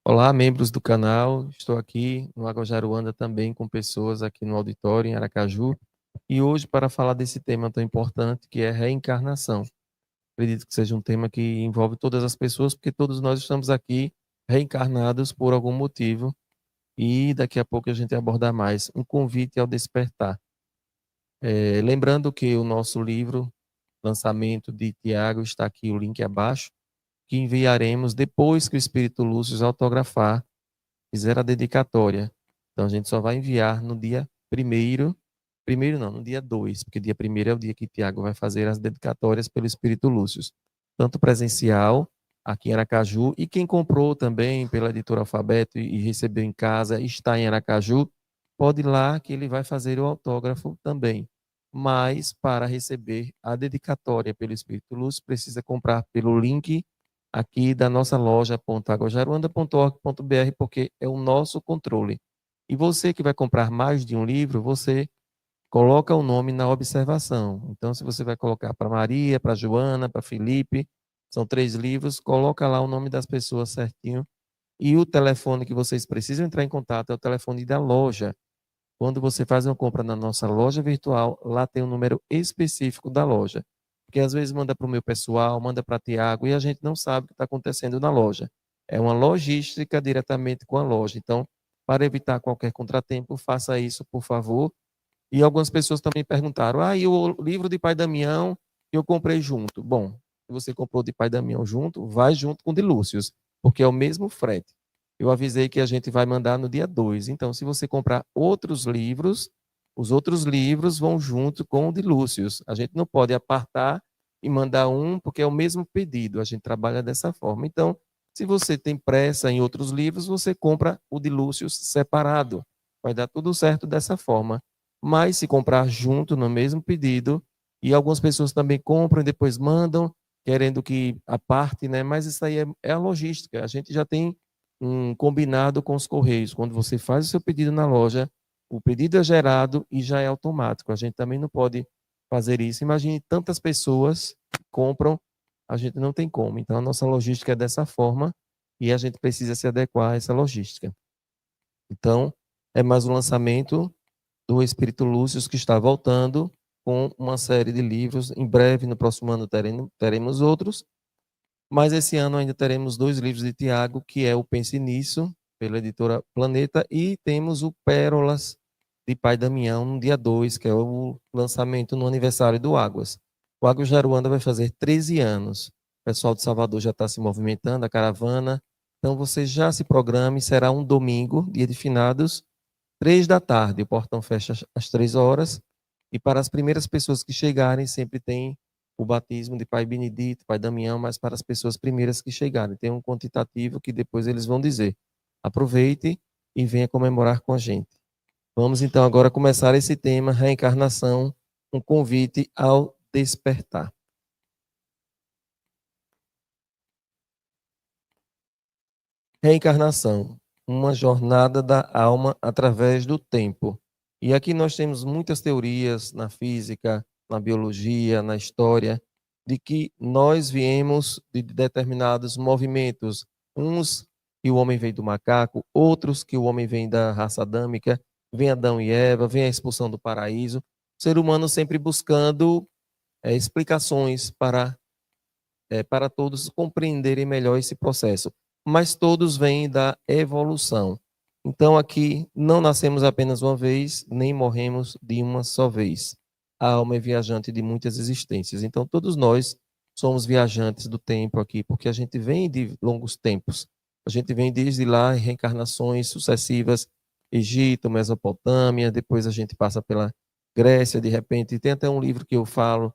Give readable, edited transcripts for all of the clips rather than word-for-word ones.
Olá, membros do canal. Estou aqui no Aguajaruanda também com pessoas aqui no auditório em Aracaju e hoje para falar desse tema tão importante que é reencarnação. Acredito que seja um tema que envolve todas as pessoas porque todos nós estamos aqui reencarnados por algum motivo e daqui a pouco a gente vai abordar mais um convite ao despertar. Lembrando que o nosso livro, lançamento de Tiago, está aqui o link abaixo, que enviaremos depois que o Espírito Lúcio autografar, fizer a dedicatória. Então a gente só vai enviar no dia primeiro não, no dia 2, porque dia primeiro é o dia que Tiago vai fazer as dedicatórias pelo Espírito Lúcio, tanto presencial aqui em Aracaju, e quem comprou também pela editora Alfabeto e recebeu em casa, está em Aracaju, pode ir lá que ele vai fazer o autógrafo também. Mas para receber a dedicatória pelo Espírito Lúcio, precisa comprar pelo link aqui da nossa loja aguajaruanda.org.br, porque é o nosso controle. E você que vai comprar mais de um livro, você coloca o nome na observação. Então, se você vai colocar para Maria, para Joana, para Felipe, são 3 livros, coloca lá o nome das pessoas certinho. E o telefone que vocês precisam entrar em contato é o telefone da loja. Quando você faz uma compra na nossa loja virtual, lá tem um número específico da loja. Porque às vezes manda para o meu pessoal, manda para Tiago, e a gente não sabe o que está acontecendo na loja. É uma logística diretamente com a loja. Então, para evitar qualquer contratempo, faça isso, por favor. E algumas pessoas também perguntaram: e o livro de Pai Damião que eu comprei junto? Bom, se você comprou de Pai Damião junto, vai junto com o de Lúcius, porque é o mesmo frete. Eu avisei que a gente vai mandar no dia 2. Então, se você comprar outros livros, os outros livros vão junto com o de Lúcius. A gente não pode apartar e mandar um, porque é o mesmo pedido. A gente trabalha dessa forma. Então, se você tem pressa em outros livros, você compra o de Lúcius separado. Vai dar tudo certo dessa forma. Mas se comprar junto no mesmo pedido, e algumas pessoas também compram e depois mandam, querendo que a parte, né? Mas isso aí é a logística. A gente já tem um combinado com os Correios. Quando você faz o seu pedido na loja, o pedido é gerado e já é automático. A gente também não pode fazer isso. Imagine tantas pessoas que compram, a gente não tem como. Então, a nossa logística é dessa forma e a gente precisa se adequar a essa logística. Então, é mais um lançamento do Espírito Lúcio, que está voltando com uma série de livros. Em breve, no próximo ano, teremos outros. Mas esse ano ainda teremos 2 livros de Tiago, que é o Pense Nisso, pela editora Planeta, e temos o Pérolas de Pai Damião, no dia 2, que é o lançamento no aniversário do Águas. O Águas de Aruanda vai fazer 13 anos. O pessoal de Salvador já está se movimentando, a caravana. Então você já se programe, será um domingo, dia de finados, 3 da tarde. O portão fecha às 3 horas. E para as primeiras pessoas que chegarem, sempre tem o batismo de Pai Benedito, Pai Damião, mas para as pessoas primeiras que chegarem. Tem um quantitativo que depois eles vão dizer. Aproveite e venha comemorar com a gente. Vamos então agora começar esse tema, reencarnação, um convite ao despertar. Reencarnação, uma jornada da alma através do tempo. E aqui nós temos muitas teorias na física, na biologia, na história, de que nós viemos de determinados movimentos. Uns que o homem vem do macaco, outros que o homem vem da raça adâmica, vem Adão e Eva, vem a expulsão do paraíso. O ser humano sempre buscando explicações para todos compreenderem melhor esse processo. Mas todos vêm da evolução. Então, aqui não nascemos apenas uma vez, nem morremos de uma só vez. A alma é viajante de muitas existências. Então, todos nós somos viajantes do tempo aqui, porque a gente vem de longos tempos. A gente vem desde lá, reencarnações sucessivas, Egito, Mesopotâmia, depois a gente passa pela Grécia, de repente. Tem até um livro que eu falo,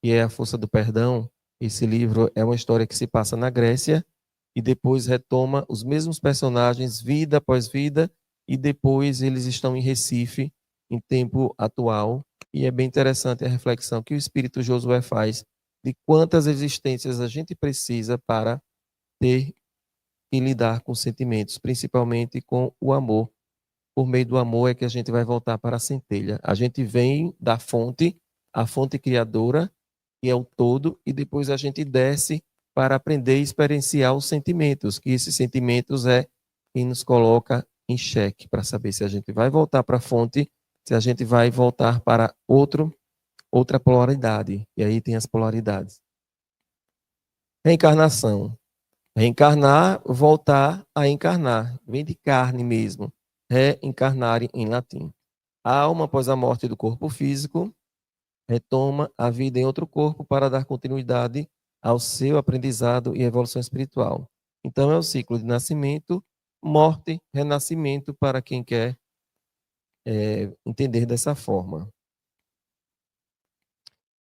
que é A Força do Perdão. Esse livro é uma história que se passa na Grécia e depois retoma os mesmos personagens, vida após vida, e depois eles estão em Recife, em tempo atual. E é bem interessante a reflexão que o espírito Josué faz de quantas existências a gente precisa para ter e lidar com sentimentos, principalmente com o amor. Por meio do amor é que a gente vai voltar para a centelha. A gente vem da fonte, a fonte criadora, que é o todo, e depois a gente desce para aprender e experienciar os sentimentos, que esses sentimentos é e nos coloca em xeque para saber se a gente vai voltar para a fonte, se a gente vai voltar para outra polaridade. E aí tem as polaridades. Reencarnação. Reencarnar, voltar a encarnar. Vem de carne mesmo. Reencarnare em latim. A alma, após a morte do corpo físico, retoma a vida em outro corpo para dar continuidade ao seu aprendizado e evolução espiritual. Então, é o ciclo de nascimento, morte, renascimento, para quem quer entender dessa forma.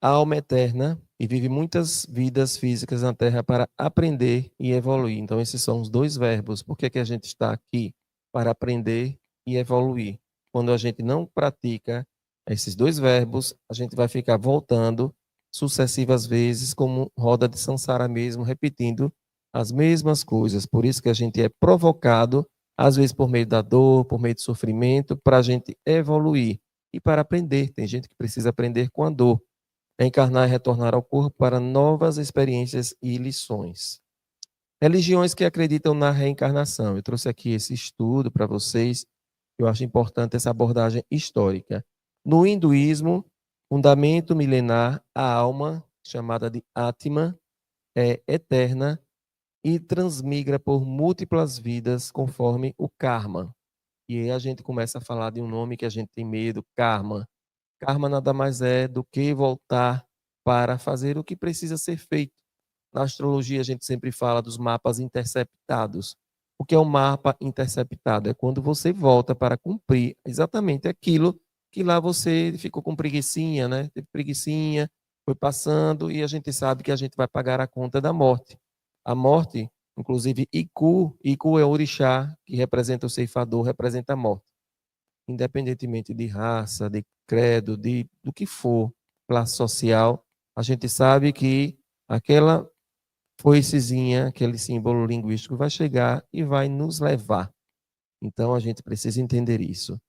A alma é eterna e vive muitas vidas físicas na Terra para aprender e evoluir. Então, esses são os dois verbos. Por que a gente está aqui? Para aprender e evoluir. Quando a gente não pratica esses dois verbos, a gente vai ficar voltando sucessivas vezes, como roda de samsara mesmo, repetindo as mesmas coisas. Por isso que a gente é provocado, às vezes por meio da dor, por meio do sofrimento, para a gente evoluir e para aprender. Tem gente que precisa aprender com a dor. Encarnar e retornar ao corpo para novas experiências e lições. Religiões que acreditam na reencarnação. Eu trouxe aqui esse estudo para vocês. Eu acho importante essa abordagem histórica. No hinduísmo, fundamento milenar, a alma, chamada de Atma, é eterna e transmigra por múltiplas vidas conforme o karma. E aí a gente começa a falar de um nome que a gente tem medo, karma. Karma nada mais é do que voltar para fazer o que precisa ser feito. Na astrologia, a gente sempre fala dos mapas interceptados. O que é um mapa interceptado? É quando você volta para cumprir exatamente aquilo que lá você ficou com preguicinha, né? Teve preguicinha, foi passando e a gente sabe que a gente vai pagar a conta da morte. A morte, inclusive Iku é o orixá que representa o ceifador, representa a morte. Independentemente de raça, de credo, do que for, classe social, a gente sabe que aquela foicezinha, aquele símbolo linguístico vai chegar e vai nos levar. Então a gente precisa entender isso.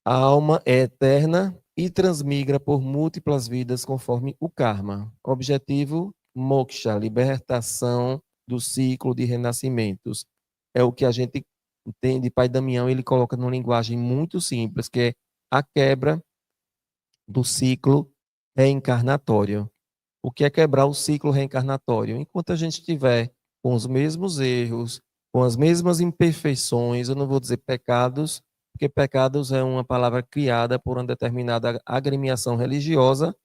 A alma é eterna e transmigra por múltiplas vidas conforme o karma. Objetivo: moksha, libertação do ciclo de renascimentos. É o que a gente entende. Pai Damião, ele coloca numa linguagem muito simples, que é a quebra do ciclo reencarnatório. O que é quebrar o ciclo reencarnatório? Enquanto a gente estiver com os mesmos erros, com as mesmas imperfeições, eu não vou dizer pecados, porque pecados é uma palavra criada por uma determinada agremiação religiosa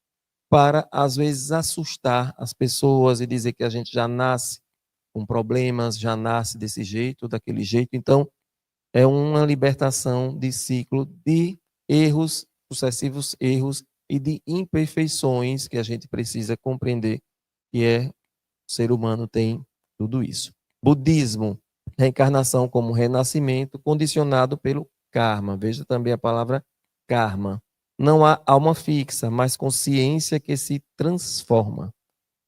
para, às vezes, assustar as pessoas e dizer que a gente já nasce com problemas, já nasce desse jeito, daquele jeito. Então, é uma libertação de ciclo de erros, sucessivos erros e de imperfeições que a gente precisa compreender que o ser humano tem tudo isso. Budismo, reencarnação como renascimento condicionado pelo karma. Veja também a palavra karma. Não há alma fixa, mas consciência que se transforma.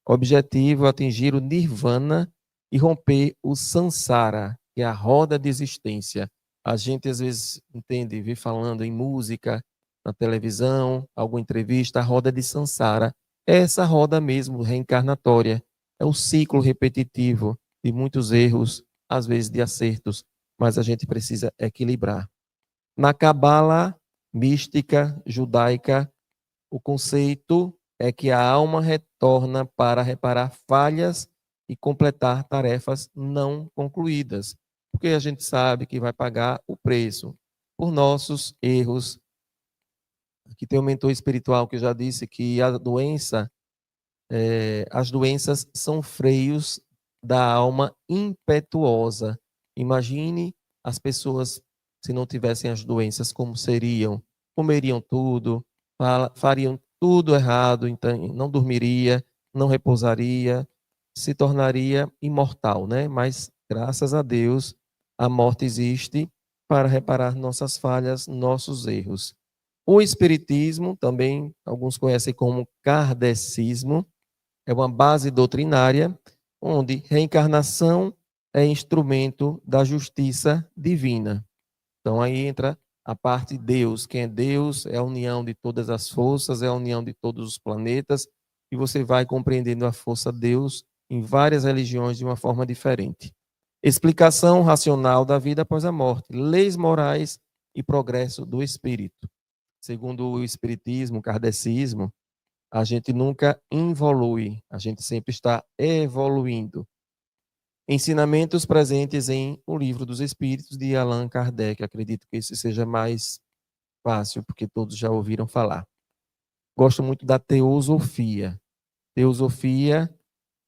Objetivo: atingir o nirvana e romper o samsara, que é a roda de existência. A gente às vezes entende, vê falando em música, na televisão, alguma entrevista, a roda de samsara. É essa roda mesmo, reencarnatória. É o ciclo repetitivo de muitos erros, às vezes de acertos, mas a gente precisa equilibrar. Na cabala mística judaica, o conceito é que a alma retorna para reparar falhas e completar tarefas não concluídas, porque a gente sabe que vai pagar o preço por nossos erros. Aqui tem um mentor espiritual que já disse que as doenças são freios da alma impetuosa. Imagine as pessoas, se não tivessem as doenças, como seriam? Comeriam tudo, fariam tudo errado, então não dormiria, não repousaria, se tornaria imortal, né? Mas graças a Deus, a morte existe para reparar nossas falhas, nossos erros. O espiritismo, também alguns conhecem como kardecismo, é uma base doutrinária onde reencarnação é instrumento da justiça divina. Então aí entra a parte de Deus. Quem é Deus é a união de todas as forças, é a união de todos os planetas, e você vai compreendendo a força de Deus em várias religiões de uma forma diferente. Explicação racional da vida após a morte, leis morais e progresso do espírito. Segundo o espiritismo, o kardecismo, a gente nunca involui, a gente sempre está evoluindo. Ensinamentos presentes em O Livro dos Espíritos, de Allan Kardec. Acredito que esse seja mais fácil, porque todos já ouviram falar. Gosto muito da teosofia. Teosofia,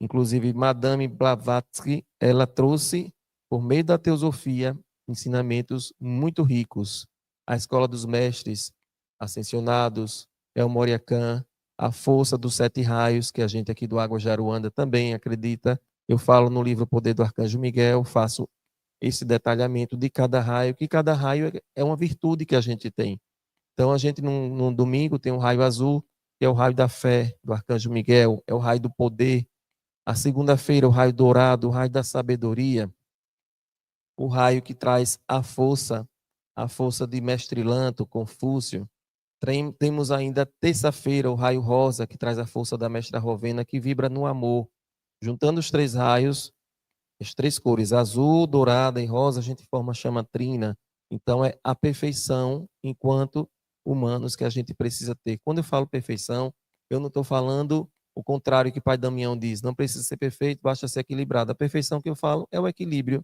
inclusive Madame Blavatsky, ela trouxe, por meio da teosofia, ensinamentos muito ricos. A Escola dos Mestres Ascensionados, El Moryakan, a força dos 7 raios, que a gente aqui do Água de Aruanda também acredita. Eu falo no livro O Poder do Arcanjo Miguel, faço esse detalhamento de cada raio, que cada raio é uma virtude que a gente tem. Então, a gente, no domingo, tem o raio azul, que é o raio da fé, do Arcanjo Miguel, é o raio do poder. A segunda-feira, o raio dourado, o raio da sabedoria, o raio que traz a força de Mestre Lanto, Confúcio. Temos ainda terça-feira, o raio rosa, que traz a força da Mestra Rovena, que vibra no amor. Juntando os 3 raios, as 3 cores, azul, dourada e rosa, a gente forma a chama trina. Então, é a perfeição enquanto humanos que a gente precisa ter. Quando eu falo perfeição, eu não estou falando o contrário que Pai Damião diz, não precisa ser perfeito, basta ser equilibrado. A perfeição que eu falo é o equilíbrio.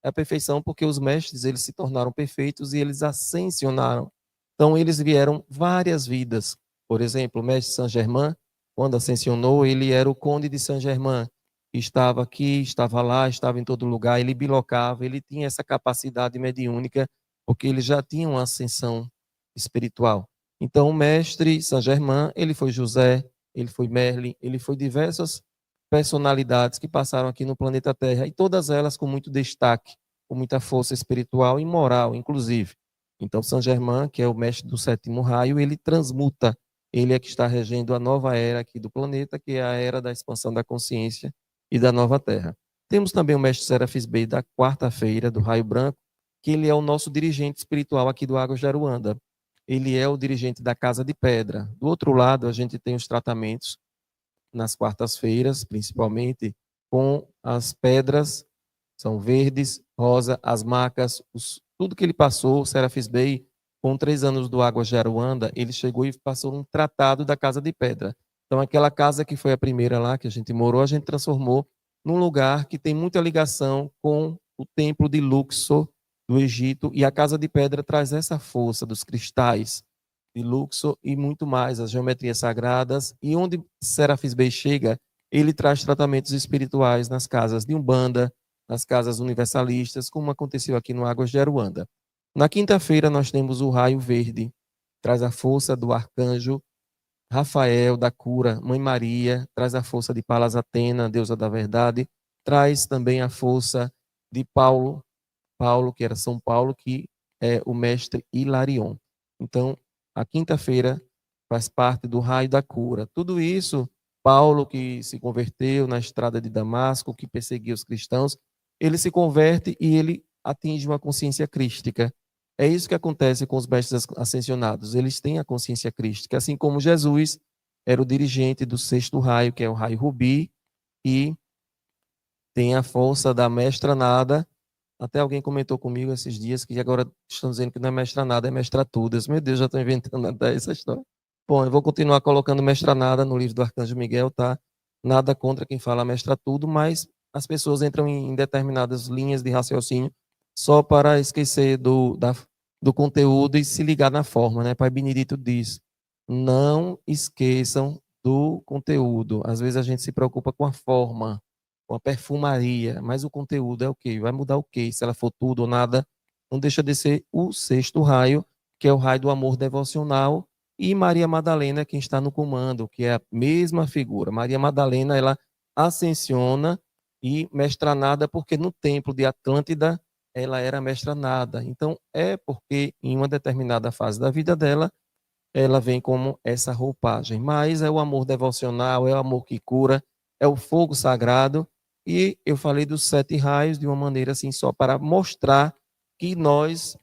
É a perfeição porque os mestres, eles se tornaram perfeitos e eles ascensionaram. Então, eles vieram várias vidas. Por exemplo, o mestre Saint-Germain, quando ascensionou, ele era o conde de Saint-Germain. Estava aqui, estava lá, estava em todo lugar, ele bilocava, ele tinha essa capacidade mediúnica, porque ele já tinha uma ascensão espiritual. Então, o mestre Saint-Germain, ele foi José, ele foi Merlin, ele foi diversas personalidades que passaram aqui no planeta Terra, e todas elas com muito destaque, com muita força espiritual e moral, inclusive. Então, Saint-Germain, que é o mestre do 7º raio, ele transmuta, ele é que está regendo a nova era aqui do planeta, que é a era da expansão da consciência e da nova terra. Temos também o mestre Serafis Bey da quarta-feira, do raio branco, que ele é o nosso dirigente espiritual aqui do Águas de Aruanda. Ele é o dirigente da Casa de Pedra. Do outro lado, a gente tem os tratamentos nas quartas-feiras, principalmente com as pedras, são verdes, rosa, as macas, tudo que ele passou, o Serafis Bey, com 3 anos do Águas de Aruanda, ele chegou e passou um tratado da Casa de Pedra. Então, aquela casa que foi a primeira lá, que a gente morou, a gente transformou num lugar que tem muita ligação com o templo de Luxor, do Egito, e a Casa de Pedra traz essa força dos cristais de Luxor e muito mais, as geometrias sagradas, e onde Serafis Bey chega, ele traz tratamentos espirituais nas casas de Umbanda, nas casas universalistas, como aconteceu aqui no Águas de Aruanda. Na quinta-feira, nós temos o raio verde, traz a força do arcanjo Rafael, da cura, Mãe Maria, traz a força de Palas Atena, deusa da verdade, traz também a força de Paulo, que era São Paulo, que é o mestre Hilarion. Então, a quinta-feira faz parte do raio da cura. Tudo isso, Paulo, que se converteu na estrada de Damasco, que perseguia os cristãos, ele se converte e ele atinge uma consciência crística. É isso que acontece com os mestres ascensionados. Eles têm a consciência crística, assim como Jesus era o dirigente do 6º raio, que é o raio rubi, e tem a força da mestra nada. Até alguém comentou comigo esses dias que agora estão dizendo que não é mestra nada, é mestra tudo. Meu Deus, já estou inventando até essa história. Bom, eu vou continuar colocando mestra nada no livro do Arcanjo Miguel, tá? Nada contra quem fala mestra tudo, mas as pessoas entram em determinadas linhas de raciocínio só para esquecer do conteúdo e se ligar na forma, né? Pai Benedito diz, não esqueçam do conteúdo. Às vezes a gente se preocupa com a forma, com a perfumaria, mas o conteúdo é o quê? Vai mudar o quê? Se ela for tudo ou nada, não deixa de ser o 6º raio, que é o raio do amor devocional, e Maria Madalena, quem está no comando, que é a mesma figura. Maria Madalena, ela ascensiona e mestra nada, porque no templo de Atlântida ela era mestra nada. Então, é porque em uma determinada fase da vida dela, ela vem como essa roupagem. Mas é o amor devocional, é o amor que cura, é o fogo sagrado. E eu falei dos 7 raios de uma maneira assim, só para mostrar que nós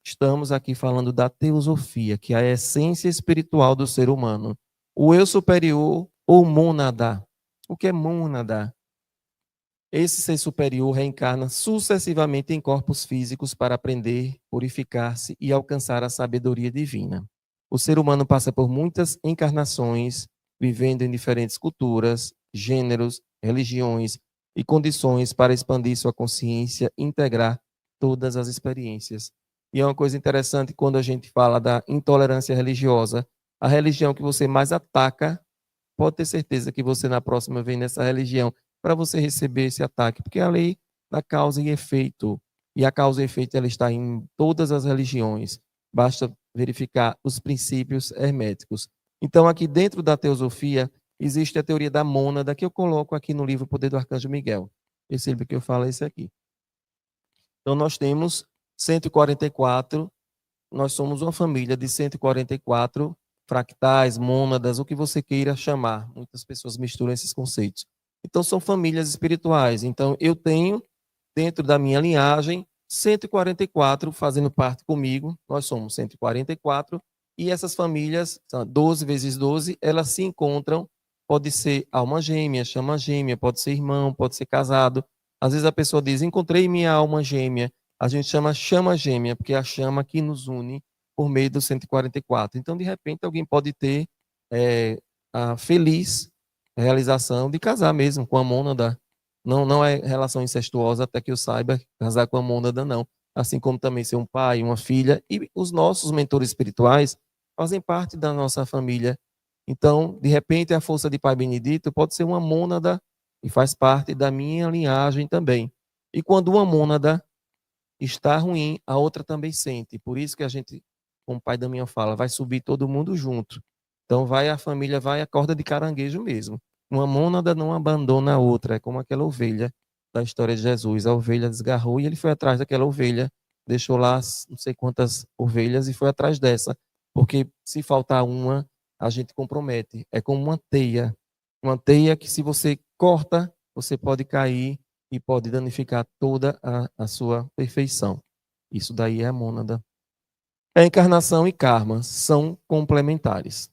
estamos aqui falando da teosofia, que é a essência espiritual do ser humano. O eu superior ou mônada. O que é mônada? Esse ser superior reencarna sucessivamente em corpos físicos para aprender, purificar-se e alcançar a sabedoria divina. O ser humano passa por muitas encarnações, vivendo em diferentes culturas, gêneros, religiões e condições para expandir sua consciência e integrar todas as experiências. E é uma coisa interessante quando a gente fala da intolerância religiosa. A religião que você mais ataca, pode ter certeza que você na próxima vem nessa religião para você receber esse ataque, porque a lei da causa e efeito, e a causa e efeito ela está em todas as religiões. Basta verificar os princípios herméticos. Então, aqui dentro da teosofia, existe a teoria da mônada, que eu coloco aqui no livro Poder do Arcanjo Miguel. Esse livro que eu falo é esse aqui. Então, nós temos 144, nós somos uma família de 144 fractais, mônadas, o que você queira chamar. Muitas pessoas misturam esses conceitos. Então, são famílias espirituais. Então, eu tenho, dentro da minha linhagem, 144 fazendo parte comigo. Nós somos 144. E essas famílias, 12 vezes 12, elas se encontram. Pode ser alma gêmea, chama gêmea, pode ser irmão, pode ser casado. Às vezes a pessoa diz, encontrei minha alma gêmea. A gente chama gêmea, porque é a chama que nos une por meio do 144. Então, de repente, alguém pode ter a feliz realização de casar mesmo com a mônada. Não é relação incestuosa, até que eu saiba, casar com a mônada, não. Assim como também ser um pai, uma filha. E os nossos mentores espirituais fazem parte da nossa família. Então, de repente, a força de Pai Benedito pode ser uma mônada e faz parte da minha linhagem também. E quando uma mônada está ruim, a outra também sente. Por isso que a gente, como o pai da minha fala, vai subir todo mundo junto. Então vai a família, vai a corda de caranguejo mesmo. Uma mônada não abandona a outra, é como aquela ovelha da história de Jesus. A ovelha desgarrou e ele foi atrás daquela ovelha, deixou lá não sei quantas ovelhas e foi atrás dessa. Porque se faltar uma, a gente compromete. É como uma teia. Uma teia que se você corta, você pode cair e pode danificar toda a sua perfeição. Isso daí é a mônada. A encarnação e karma são complementares.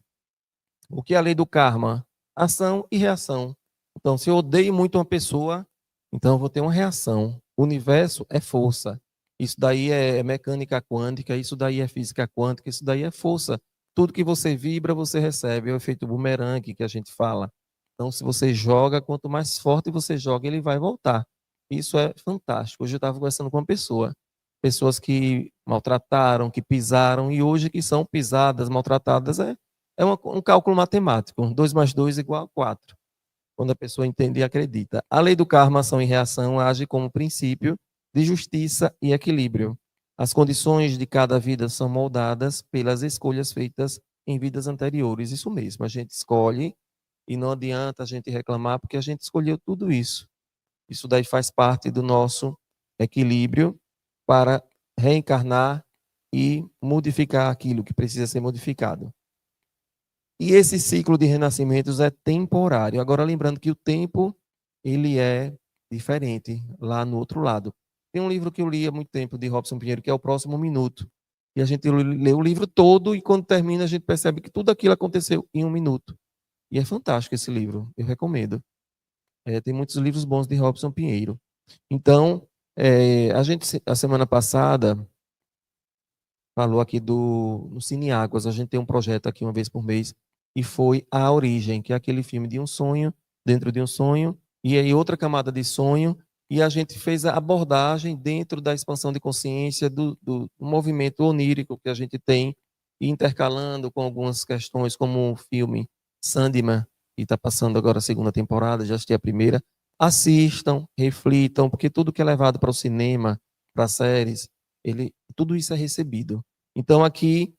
O que é a lei do karma? Ação e reação. Então, se eu odeio muito uma pessoa, então eu vou ter uma reação. O universo é força. Isso daí é mecânica quântica, isso daí é física quântica, isso daí é força. Tudo que você vibra, você recebe. É o efeito bumerangue que a gente fala. Então, se você joga, quanto mais forte você joga, ele vai voltar. Isso é fantástico. Hoje eu estava conversando com uma pessoa. Pessoas que maltrataram, que pisaram, e hoje que são pisadas, maltratadas, um cálculo matemático. 2 mais 2 igual a 4. Quando a pessoa entende e acredita. A lei do karma, ação e reação, age como princípio de justiça e equilíbrio. As condições de cada vida são moldadas pelas escolhas feitas em vidas anteriores. Isso mesmo, a gente escolhe e não adianta a gente reclamar porque a gente escolheu tudo isso. Isso daí faz parte do nosso equilíbrio para reencarnar e modificar aquilo que precisa ser modificado. E esse ciclo de renascimentos é temporário. Agora, lembrando que o tempo, ele é diferente lá no outro lado. Tem um livro que eu li há muito tempo, de Robson Pinheiro, que é O Próximo Minuto. E a gente lê o livro todo e quando termina a gente percebe que tudo aquilo aconteceu em um minuto. E é fantástico esse livro, eu recomendo. Tem muitos livros bons de Robson Pinheiro. Então, a gente, a semana passada, falou aqui no Cine Águas. A gente tem um projeto aqui uma vez por mês, e foi A Origem, que é aquele filme de um sonho, dentro de um sonho, e aí outra camada de sonho, e a gente fez a abordagem dentro da expansão de consciência do movimento onírico que a gente tem, e intercalando com algumas questões, como o filme Sandman, que está passando agora a segunda temporada, já assisti a primeira. Assistam, reflitam, porque tudo que é levado para o cinema, para séries, tudo isso é recebido. Então, aqui,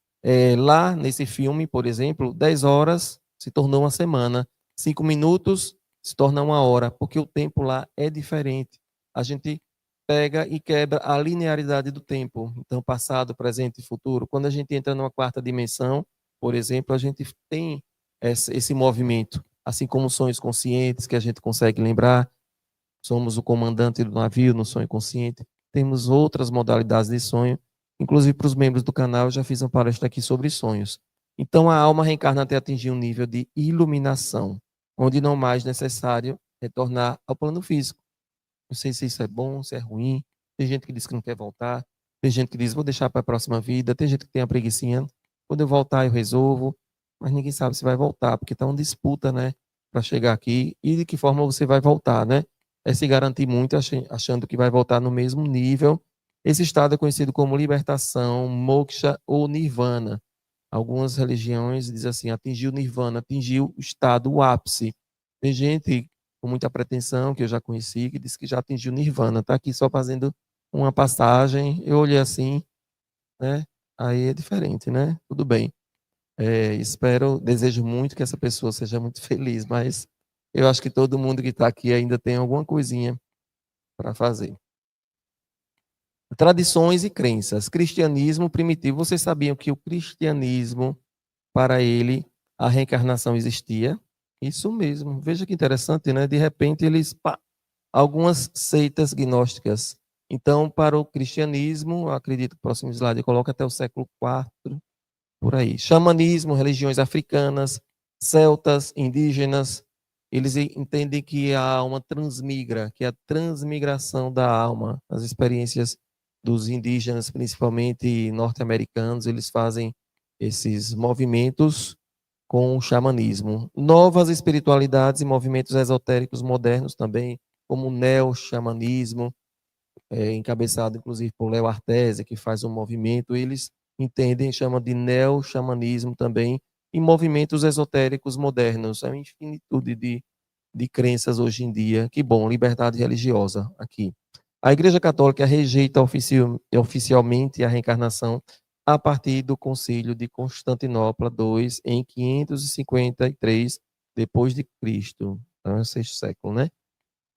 lá nesse filme, por exemplo, 10 horas se tornou uma semana, 5 minutos se torna uma hora, porque o tempo lá é diferente. A gente pega e quebra a linearidade do tempo. Então, passado, presente e futuro. Quando a gente entra numa quarta dimensão, por exemplo, a gente tem esse movimento, assim como sonhos conscientes, que a gente consegue lembrar. Somos o comandante do navio no sonho consciente. Temos outras modalidades de sonho. Inclusive, para os membros do canal, eu já fiz uma palestra aqui sobre sonhos. Então, a alma reencarna até atingir um nível de iluminação, onde não mais necessário retornar ao plano físico. Não sei se isso é bom, se é ruim. Tem gente que diz que não quer voltar. Tem gente que diz, vou deixar para a próxima vida. Tem gente que tem a preguicinha. Quando eu voltar, eu resolvo. Mas ninguém sabe se vai voltar, porque está uma disputa, né? Para chegar aqui. E de que forma você vai voltar, né? É se garantir muito, achando que vai voltar no mesmo nível. Esse estado é conhecido como libertação, moksha ou nirvana. Algumas religiões dizem assim, atingiu nirvana, atingiu o estado, o ápice. Tem gente com muita pretensão, que eu já conheci, que disse que já atingiu nirvana. Está aqui só fazendo uma passagem. Eu olhei assim, né? Aí é diferente, né? Tudo bem. Espero, desejo muito que essa pessoa seja muito feliz, mas eu acho que todo mundo que está aqui ainda tem alguma coisinha para fazer. Tradições e crenças. Cristianismo primitivo. Vocês sabiam que o cristianismo, para ele, a reencarnação existia? Isso mesmo. Veja que interessante, né? De repente, algumas seitas gnósticas. Então, para o cristianismo, acredito que o próximo slide coloca até o século IV, por aí. Xamanismo, religiões africanas, celtas, indígenas, eles entendem que a alma transmigra, que é a transmigração da alma, as experiências dos indígenas, principalmente norte-americanos, eles fazem esses movimentos com o xamanismo. Novas espiritualidades e movimentos esotéricos modernos também, como o neo-xamanismo, encabeçado inclusive por Léo Artesia, que faz um movimento, eles entendem, chamam de neo-xamanismo também, e movimentos esotéricos modernos. É uma infinitude de crenças hoje em dia. Que bom, liberdade religiosa aqui. A Igreja Católica rejeita oficialmente a reencarnação a partir do Concílio de Constantinopla II, em 553 depois de Cristo. Então, é o sexto século, né?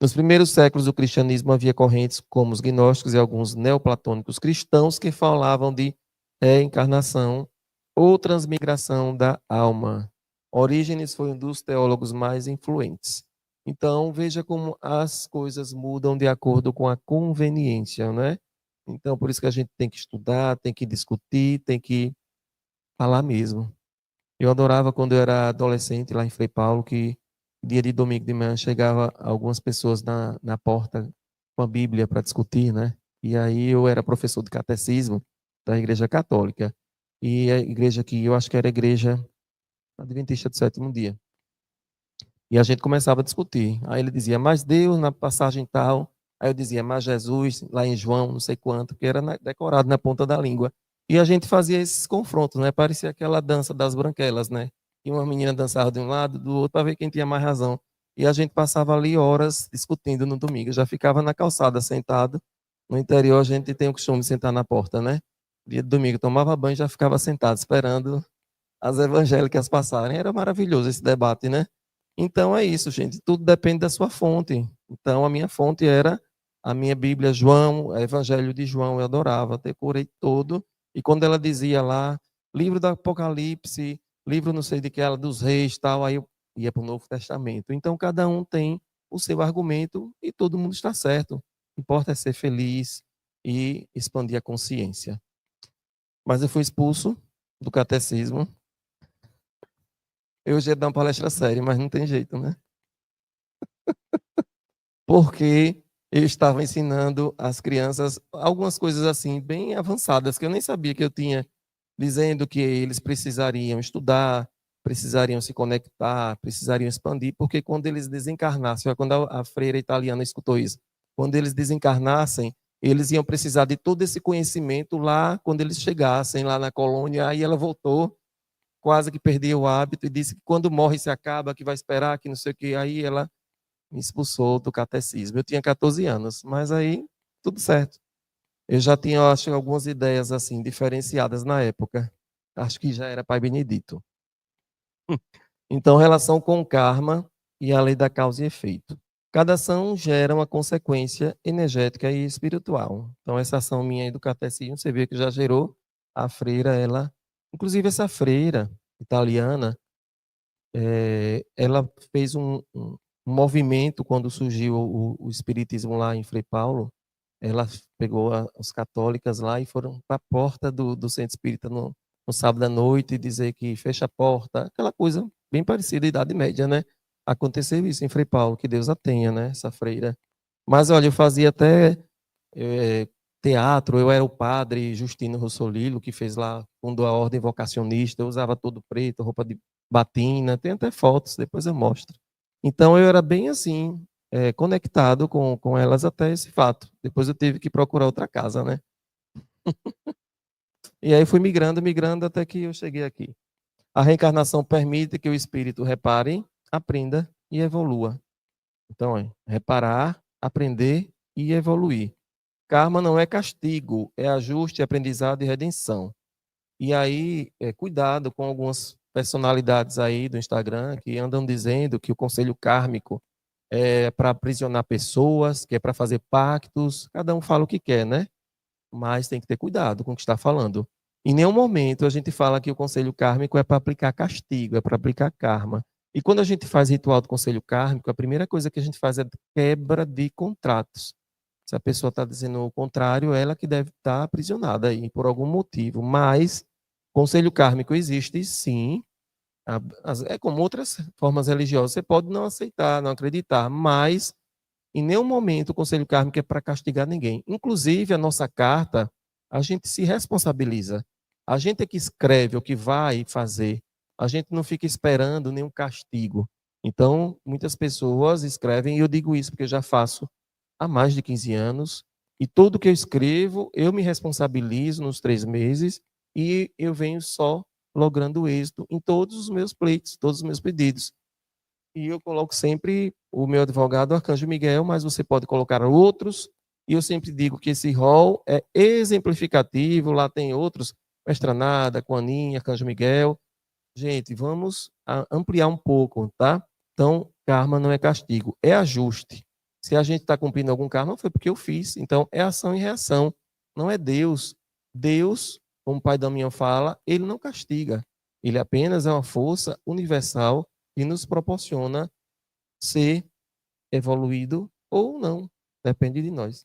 Nos primeiros séculos do cristianismo havia correntes como os gnósticos e alguns neoplatônicos cristãos que falavam de reencarnação ou transmigração da alma. Orígenes foi um dos teólogos mais influentes. Então, veja como as coisas mudam de acordo com a conveniência, né? Então, por isso que a gente tem que estudar, tem que discutir, tem que falar mesmo. Eu adorava quando eu era adolescente lá em Frei Paulo, que dia de domingo de manhã chegava algumas pessoas na porta com a Bíblia para discutir, né? E aí eu era professor de catecismo da Igreja Católica. E a igreja que eu acho que era a Igreja Adventista do Sétimo Dia. E a gente começava a discutir. Aí ele dizia, mas Deus na passagem tal. Aí eu dizia, mas Jesus, lá em João, não sei quanto, que era decorado na ponta da língua. E a gente fazia esses confrontos, né? Parecia aquela dança das branquelas, né? E uma menina dançava de um lado, do outro, para ver quem tinha mais razão. E a gente passava ali horas discutindo no domingo. Eu já ficava na calçada sentado. No interior a gente tem o costume de sentar na porta, né? Dia de domingo tomava banho e já ficava sentado esperando as evangélicas passarem. Era maravilhoso esse debate, né? Então é isso, gente. Tudo depende da sua fonte. Então a minha fonte era a minha Bíblia, João, o Evangelho de João, eu adorava, decorei todo. E quando ela dizia lá, livro do Apocalipse, livro não sei de que ela, dos reis, tal, aí eu ia para o Novo Testamento. Então cada um tem o seu argumento e todo mundo está certo. O que importa é ser feliz e expandir a consciência. Mas eu fui expulso do catecismo. Eu já ia dar uma palestra séria, mas não tem jeito, né? Porque eu estava ensinando às crianças algumas coisas assim, bem avançadas, que eu nem sabia que eu tinha, dizendo que eles precisariam estudar, precisariam se conectar, precisariam expandir, porque quando eles desencarnassem, foi quando a freira italiana escutou isso, quando eles desencarnassem, eles iam precisar de todo esse conhecimento lá, quando eles chegassem lá na colônia, aí ela voltou, quase que perdia o hábito, e disse que quando morre se acaba, que vai esperar, que não sei o que, aí ela me expulsou do catecismo. Eu tinha 14 anos, mas aí tudo certo. Eu já tinha, eu acho, algumas ideias assim diferenciadas na época. Acho que já era Pai Benedito. Então, relação com o karma e a lei da causa e efeito. Cada ação gera uma consequência energética e espiritual. Então, essa ação minha aí do catecismo, você vê que já gerou a freira, ela, inclusive essa freira italiana, ela fez um movimento quando surgiu o espiritismo lá em Frei Paulo. Ela pegou as católicas lá e foram para a porta do centro espírita no sábado à noite e dizer que fecha a porta, aquela coisa bem parecida à Idade Média, né? Aconteceu isso em Frei Paulo, que Deus a tenha, né? Essa freira. Mas, olha, eu fazia até teatro, eu era o padre Justino Rossolilo, que fez lá, fundou a ordem vocacionista, eu usava todo preto, roupa de batina, tem até fotos, depois eu mostro. Então, eu era bem assim, conectado com elas até esse fato. Depois eu tive que procurar outra casa, né? E aí fui migrando, migrando, até que eu cheguei aqui. A reencarnação permite que o espírito repare, aprenda e evolua. Então, reparar, aprender e evoluir. Karma não é castigo, é ajuste, aprendizado e redenção. E aí, cuidado com algumas personalidades aí do Instagram que andam dizendo que o conselho kármico é para aprisionar pessoas, que é para fazer pactos. Cada um fala o que quer, né? Mas tem que ter cuidado com o que está falando. Em nenhum momento a gente fala que o conselho kármico é para aplicar castigo, é para aplicar karma. E quando a gente faz ritual do conselho kármico, a primeira coisa que a gente faz é quebra de contratos. Se a pessoa está dizendo o contrário, ela que deve estar aprisionada aí por algum motivo. Mas conselho kármico existe, sim. É como outras formas religiosas. Você pode não aceitar, não acreditar, mas em nenhum momento o conselho kármico é para castigar ninguém. Inclusive, a nossa carta, a gente se responsabiliza. A gente é que escreve o que vai fazer. A gente não fica esperando nenhum castigo. Então, muitas pessoas escrevem, e eu digo isso porque eu já faço há mais de 15 anos, e tudo que eu escrevo, eu me responsabilizo nos 3 meses, e eu venho só logrando êxito em todos os meus pleitos, todos os meus pedidos. E eu coloco sempre o meu advogado, Arcanjo Miguel, mas você pode colocar outros, e eu sempre digo que esse rol é exemplificativo, lá tem outros, Mestra Nada, Quaninha, Arcanjo Miguel. Gente, vamos ampliar um pouco, tá? Então, karma não é castigo, é ajuste. Se a gente está cumprindo algum karma, foi porque eu fiz. Então, é ação e reação. Não é Deus. Deus, como o pai Damião fala, ele não castiga. Ele apenas é uma força universal que nos proporciona ser evoluído ou não. Depende de nós.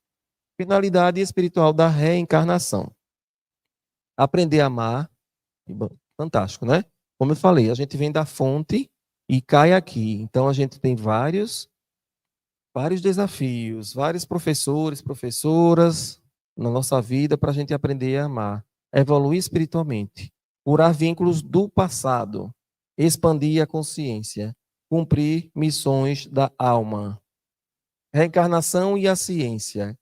Finalidade espiritual da reencarnação. Aprender a amar. Bom, fantástico, né? Como eu falei, a gente vem da fonte e cai aqui. Então a gente tem vários desafios, vários professores, professoras na nossa vida para a gente aprender a amar, evoluir espiritualmente, curar vínculos do passado, expandir a consciência, cumprir missões da alma. Reencarnação e a ciência.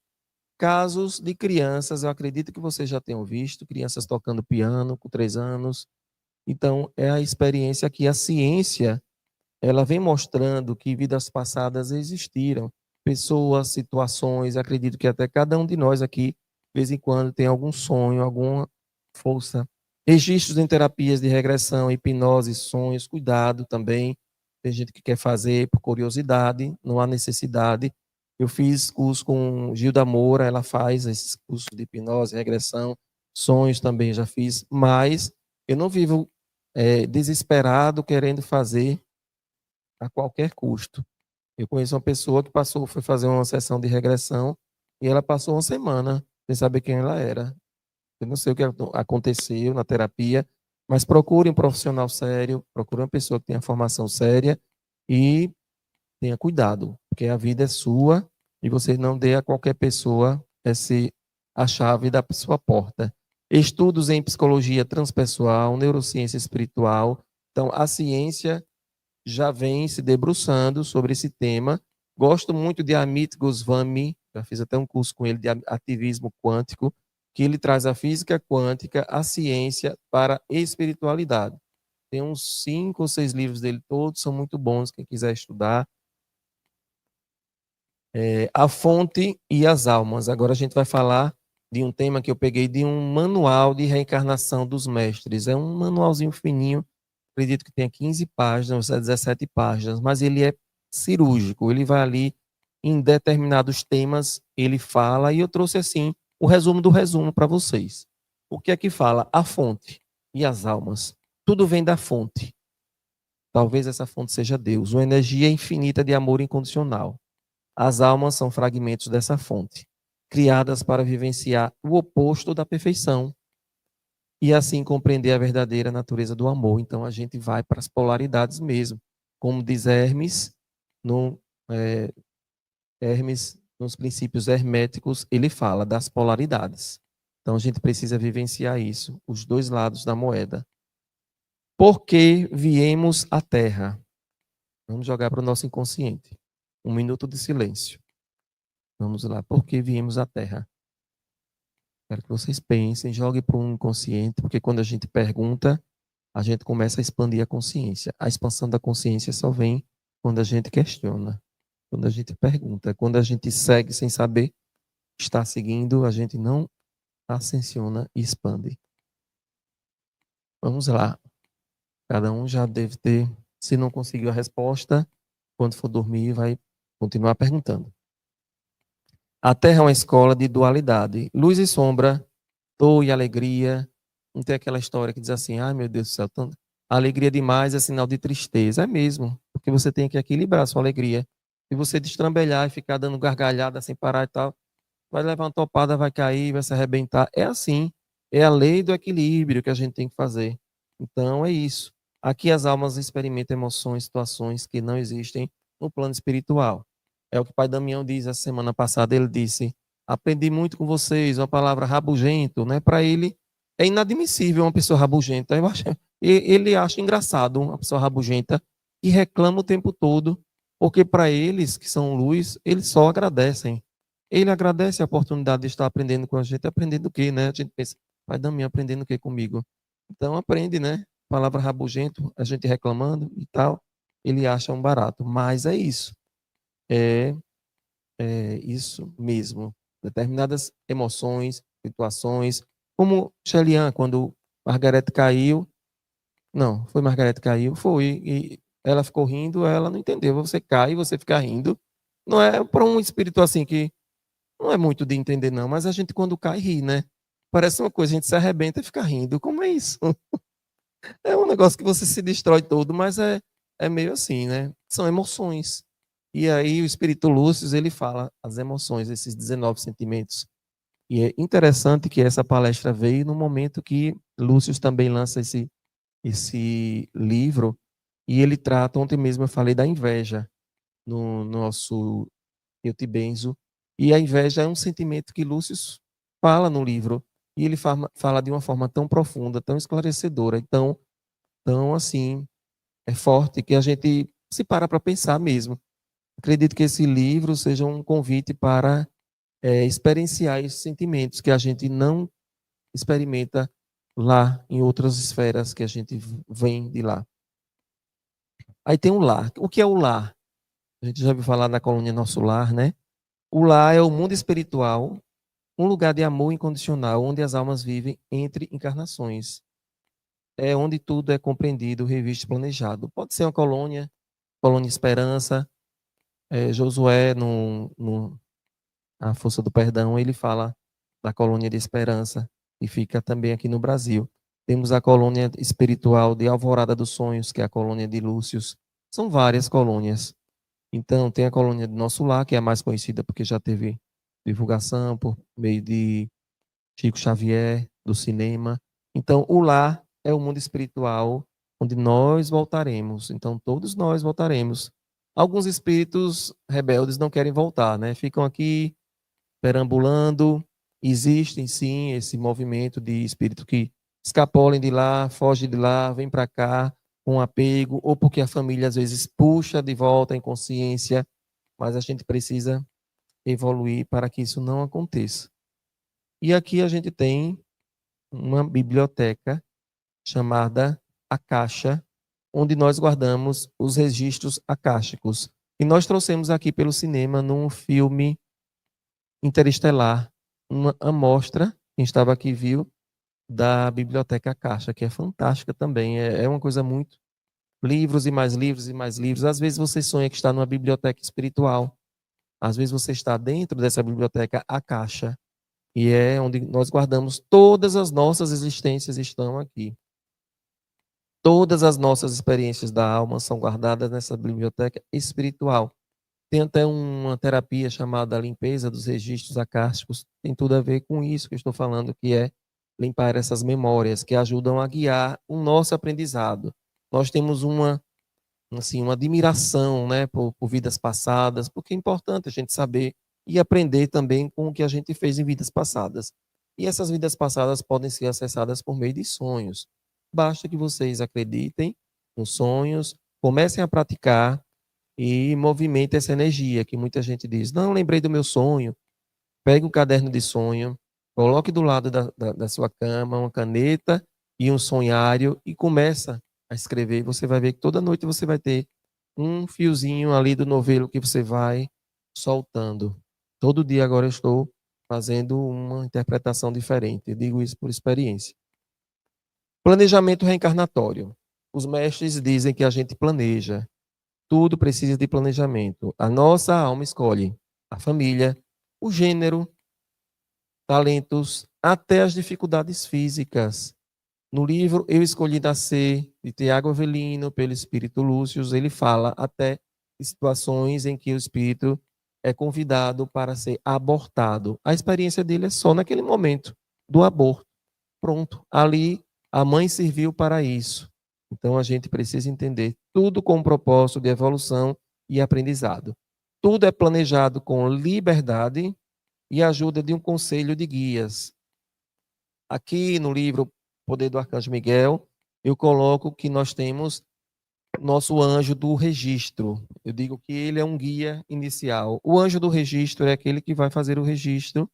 Casos de crianças, eu acredito que vocês já tenham visto, crianças tocando piano com 3 anos. Então, é a experiência que a ciência, ela vem mostrando que vidas passadas existiram. Pessoas, situações, acredito que até cada um de nós aqui, de vez em quando, tem algum sonho, alguma força. Registros em terapias de regressão, hipnose, sonhos, cuidado também. Tem gente que quer fazer por curiosidade, não há necessidade. Eu fiz curso com Gilda Moura, ela faz esses cursos de hipnose, regressão, sonhos também já fiz, mas eu não vivo desesperado querendo fazer a qualquer custo. Eu conheço uma pessoa que foi fazer uma sessão de regressão e ela passou uma semana sem saber quem ela era. Eu não sei o que aconteceu na terapia, mas procure um profissional sério, procure uma pessoa que tenha formação séria e tenha cuidado, porque a vida é sua e você não dê a qualquer pessoa a chave da sua porta. Estudos em psicologia transpessoal, neurociência espiritual. Então, a ciência já vem se debruçando sobre esse tema. Gosto muito de Amit Goswami, já fiz até um curso com ele de ativismo quântico, que ele traz a física quântica, a ciência para a espiritualidade. Tem uns 5 ou 6 livros dele, todos são muito bons, quem quiser estudar. A fonte e as almas. Agora a gente vai falar de um tema que eu peguei de um manual de reencarnação dos mestres. É um manualzinho fininho, acredito que tenha 15 páginas, 17 páginas, mas ele é cirúrgico, ele vai ali em determinados temas, ele fala, e eu trouxe assim o resumo do resumo para vocês. O que é que fala? A fonte e as almas. Tudo vem da fonte. Talvez essa fonte seja Deus, uma energia infinita de amor incondicional. As almas são fragmentos dessa fonte, criadas para vivenciar o oposto da perfeição e assim compreender a verdadeira natureza do amor. Então a gente vai para as polaridades mesmo. Como diz Hermes, no, Hermes nos princípios herméticos, ele fala das polaridades. Então, a gente precisa vivenciar isso, os dois lados da moeda. Por que viemos à Terra? Vamos jogar para o nosso inconsciente. 1 minuto de silêncio. Vamos lá. Por que viemos à Terra? Quero que vocês pensem, joguem para um inconsciente, porque quando a gente pergunta, a gente começa a expandir a consciência. A expansão da consciência só vem quando a gente questiona, quando a gente pergunta. Quando a gente segue sem saber, está seguindo, a gente não ascensiona e expande. Vamos lá. Cada um já deve ter, se não conseguiu a resposta, quando for dormir, vai continuar perguntando. A Terra é uma escola de dualidade, luz e sombra, dor e alegria. Não tem aquela história que diz assim, ai meu Deus do céu, alegria demais é sinal de tristeza. É mesmo, porque você tem que equilibrar a sua alegria. Se você destrambelhar e ficar dando gargalhada sem parar e tal, vai levar uma topada, vai cair, vai se arrebentar. É assim, é a lei do equilíbrio que a gente tem que fazer. Então é isso. Aqui as almas experimentam emoções, situações que não existem no plano espiritual. É o que o pai Damião diz essa semana passada, ele disse: aprendi muito com vocês, uma palavra rabugento, né? Para ele é inadmissível uma pessoa rabugenta. Ele acha engraçado uma pessoa rabugenta e reclama o tempo todo, porque para eles que são luz, eles só agradecem. Ele agradece a oportunidade de estar aprendendo com a gente. Aprendendo o quê, né? A gente pensa, pai Damião, aprendendo o quê comigo? Então aprende, né? Palavra rabugento, a gente reclamando e tal. Ele acha um barato, mas é isso. É isso mesmo. Determinadas emoções, situações, como Shelian, quando Margareth caiu. Não, foi Margareth caiu, foi. E ela ficou rindo, ela não entendeu. Você cai e você fica rindo. Não é para um espírito assim que não é muito de entender, não, mas a gente quando cai ri, né? Parece uma coisa, a gente se arrebenta e fica rindo. Como é isso? É um negócio que você se destrói todo, mas é meio assim, né? São emoções. E aí o Espírito Lúcio, ele fala as emoções, esses 19 sentimentos. E é interessante que essa palestra veio no momento que Lúcio também lança esse livro, e ele trata, ontem mesmo eu falei da inveja no nosso Eu Te Benzo, e a inveja é um sentimento que Lúcio fala no livro, e ele fala de uma forma tão profunda, tão esclarecedora, tão assim, é forte que a gente se para pensar mesmo. Acredito que esse livro seja um convite para experienciar esses sentimentos que a gente não experimenta lá em outras esferas que a gente vem de lá. Aí tem o lar. O que é o lar? A gente já ouviu falar da colônia Nosso Lar, né? O lar é o mundo espiritual, um lugar de amor incondicional, onde as almas vivem entre encarnações. É onde tudo é compreendido, revisto, planejado. Pode ser uma colônia, colônia Esperança. Josué, no A Força do Perdão, ele fala da colônia de Esperança, e fica também aqui no Brasil. Temos a colônia espiritual de Alvorada dos Sonhos, que é a colônia de Lúcius. São várias colônias. Então, tem a colônia do Nosso Lar, que é a mais conhecida porque já teve divulgação por meio de Chico Xavier, do cinema. Então, o lar é o mundo espiritual onde nós voltaremos. Então, todos nós voltaremos. Alguns espíritos rebeldes não querem voltar, né? Ficam aqui perambulando. Existem, sim, esse movimento de espírito que escapolem de lá, fogem de lá, vêm para cá com apego, ou porque a família às vezes puxa de volta a inconsciência, mas a gente precisa evoluir para que isso não aconteça. E aqui a gente tem uma biblioteca chamada A Caixa, onde nós guardamos os registros acásticos. E nós trouxemos aqui pelo cinema, num filme Interestelar, uma amostra, quem estava aqui viu, da Biblioteca Caixa, que é fantástica também. É uma coisa muito. Livros e mais livros e mais livros. Às vezes você sonha que está numa biblioteca espiritual. Às vezes você está dentro dessa biblioteca, a Caixa. E é onde nós guardamos todas as nossas existências estão aqui. Todas as nossas experiências da alma são guardadas nessa biblioteca espiritual. Tem até uma terapia chamada limpeza dos registros acásticos. Tem tudo a ver com isso que eu estou falando, que é limpar essas memórias que ajudam a guiar o nosso aprendizado. Nós temos uma admiração, né, por vidas passadas, porque é importante a gente saber e aprender também com o que a gente fez em vidas passadas. E essas vidas passadas podem ser acessadas por meio de sonhos. Basta que vocês acreditem nos sonhos, comecem a praticar e movimentem essa energia, que muita gente diz, não, lembrei do meu sonho. Pegue um caderno de sonho, coloque do lado da sua cama uma caneta e um sonhário e começa a escrever. Você vai ver que toda noite você vai ter um fiozinho ali do novelo que você vai soltando. Todo dia agora eu estou fazendo uma interpretação diferente. Eu digo isso por experiência. Planejamento reencarnatório. Os mestres dizem que a gente planeja. Tudo precisa de planejamento. A nossa alma escolhe a família, o gênero, talentos, até as dificuldades físicas. No livro Eu Escolhi Nascer, de Tiago Avelino, pelo Espírito Lúcio, ele fala até de situações em que o espírito é convidado para ser abortado. A experiência dele é só naquele momento do aborto. Pronto, ali a mãe serviu para isso. Então a gente precisa entender tudo com o propósito de evolução e aprendizado. Tudo é planejado com liberdade e ajuda de um conselho de guias. Aqui no livro Poder do Arcanjo Miguel, eu coloco que nós temos nosso anjo do registro. Eu digo que ele é um guia inicial. O anjo do registro é aquele que vai fazer o registro.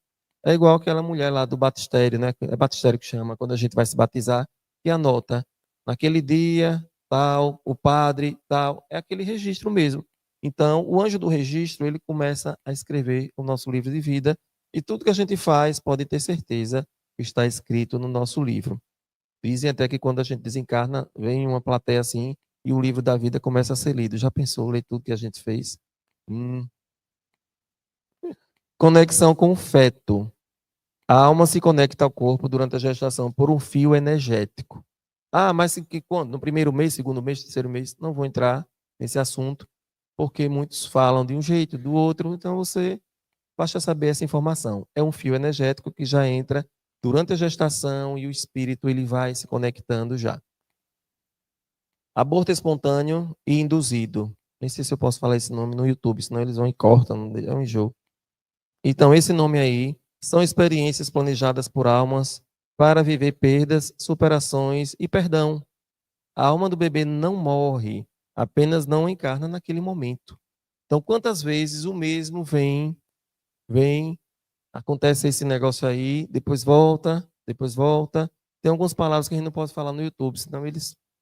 É igual aquela mulher lá do batistério, né? É batistério que chama, quando a gente vai se batizar, e anota. Naquele dia, tal, o padre, tal. É aquele registro mesmo. Então, o anjo do registro, ele começa a escrever o nosso livro de vida e tudo que a gente faz, pode ter certeza, está escrito no nosso livro. Dizem até que quando a gente desencarna, vem uma plateia assim e o livro da vida começa a ser lido. Já pensou ler tudo que a gente fez? Conexão com o feto. A alma se conecta ao corpo durante a gestação por um fio energético. Ah, mas que quando? No primeiro mês, segundo mês, terceiro mês? Não vou entrar nesse assunto, porque muitos falam de um jeito, do outro, então você basta saber essa informação. É um fio energético que já entra durante a gestação e o espírito ele vai se conectando já. Aborto espontâneo e induzido. Nem sei se eu posso falar esse nome no YouTube, senão eles vão e cortam, é um enjoo. Então, esse nome aí são experiências planejadas por almas para viver perdas, superações e perdão. A alma do bebê não morre, apenas não encarna naquele momento. Então, quantas vezes o mesmo vem, acontece esse negócio aí, depois volta, depois volta. Tem algumas palavras que a gente não pode falar no YouTube, senão o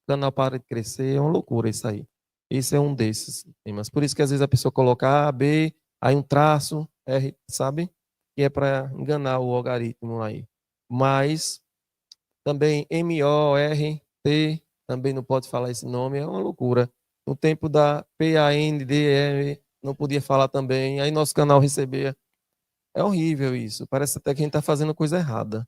canal para de crescer, é uma loucura isso aí. Esse é um desses temas. Por isso que às vezes a pessoa coloca A, B, aí um traço, R, sabe? Que é para enganar o algoritmo aí. Mas também M-O-R-T, também não pode falar esse nome, é uma loucura. No tempo da P-A-N-D-R, não podia falar também, aí nosso canal recebia. É horrível isso, parece até que a gente está fazendo coisa errada.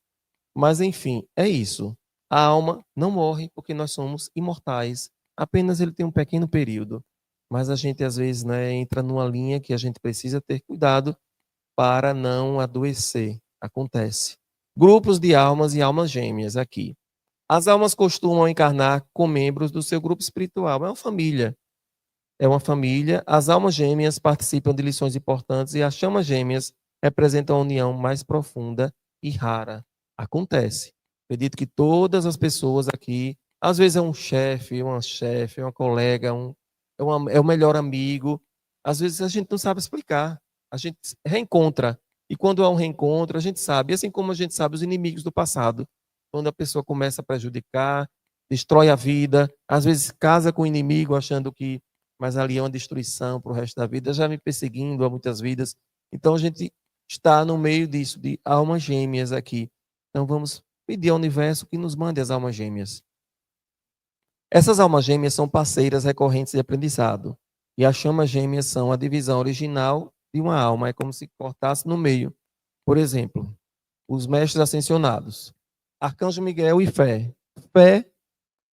Mas, enfim, é isso. A alma não morre porque nós somos imortais. Apenas ele tem um pequeno período. Mas a gente, às vezes, né, entra numa linha que a gente precisa ter cuidado para não adoecer. Acontece. Grupos de almas e almas gêmeas aqui. As almas costumam encarnar com membros do seu grupo espiritual. É uma família. É uma família. As almas gêmeas participam de lições importantes e as chamas gêmeas representam a união mais profunda e rara. Acontece. Acredito que todas as pessoas aqui, às vezes é um chefe, uma colega, é o melhor amigo. Às vezes a gente não sabe explicar. A gente reencontra. E quando há um reencontro, a gente sabe. E assim como a gente sabe os inimigos do passado. Quando a pessoa começa a prejudicar, destrói a vida, às vezes casa com o inimigo achando que mas ali é uma destruição para o resto da vida, já me perseguindo há muitas vidas. Então a gente está no meio disso, de almas gêmeas aqui. Então vamos pedir ao universo que nos mande as almas gêmeas. Essas almas gêmeas são parceiras recorrentes de aprendizado. E as chamas gêmeas são a divisão original de uma alma. É como se cortasse no meio. Por exemplo, os mestres ascensionados. Arcanjo Miguel e Fé. Fé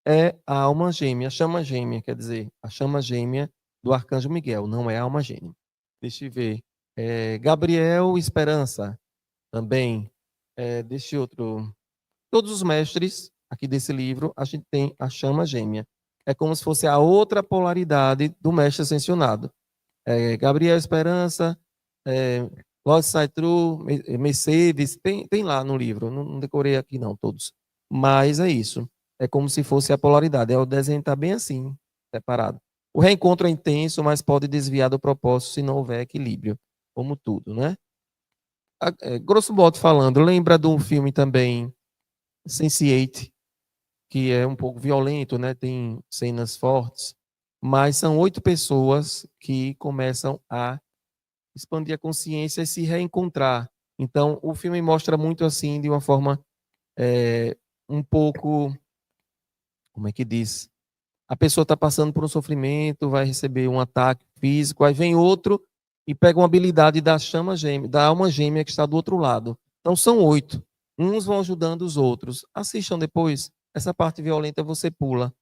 é a alma gêmea, a chama gêmea, quer dizer, a chama gêmea do Arcanjo Miguel, não é a alma gêmea. Deixa eu ver. Gabriel Esperança, também. Desse outro. Todos os mestres aqui desse livro, a gente tem a chama gêmea. É como se fosse a outra polaridade do mestre ascensionado. Gabriel Esperança, Lost Side True, Mercedes, tem lá no livro, não decorei aqui não todos. Mas é isso. É como se fosse a polaridade. O desenho está bem assim, separado. O reencontro é intenso, mas pode desviar do propósito se não houver equilíbrio, como tudo, né? Grosso modo falando, lembra do filme também Sense8, que é um pouco violento, né? Tem cenas fortes, mas são 8 pessoas que começam a expandir a consciência e se reencontrar. Então, o filme mostra muito assim, de uma forma um pouco, como é que diz? A pessoa está passando por um sofrimento, vai receber um ataque físico, aí vem outro e pega uma habilidade da chama gêmea, da alma gêmea que está do outro lado. Então, são 8. Uns vão ajudando os outros. Assistam depois. Essa parte violenta você pula.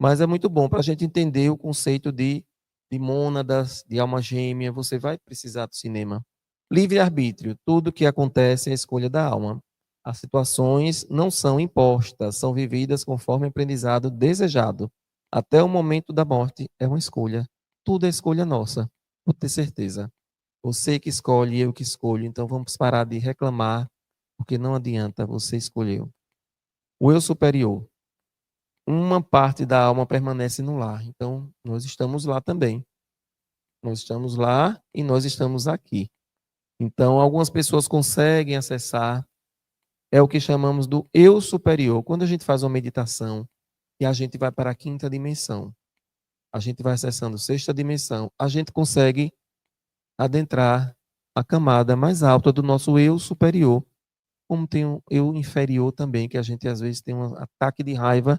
Mas é muito bom para a gente entender o conceito de mônadas, de alma gêmea. Você vai precisar do cinema. Livre-arbítrio. Tudo que acontece é a escolha da alma. As situações não são impostas, são vividas conforme aprendizado desejado. Até o momento da morte é uma escolha. Tudo é escolha nossa. Vou ter certeza. Você que escolhe, eu que escolho. Então vamos parar de reclamar, porque não adianta, você escolheu. O eu superior. Uma parte da alma permanece no lar. Então nós estamos lá também. Nós estamos lá e nós estamos aqui. Então algumas pessoas conseguem acessar. É o que chamamos do eu superior. Quando a gente faz uma meditação e a gente vai para a quinta dimensão, a gente vai acessando a sexta dimensão, a gente consegue adentrar a camada mais alta do nosso eu superior, como tem um eu inferior também, que a gente às vezes tem um ataque de raiva,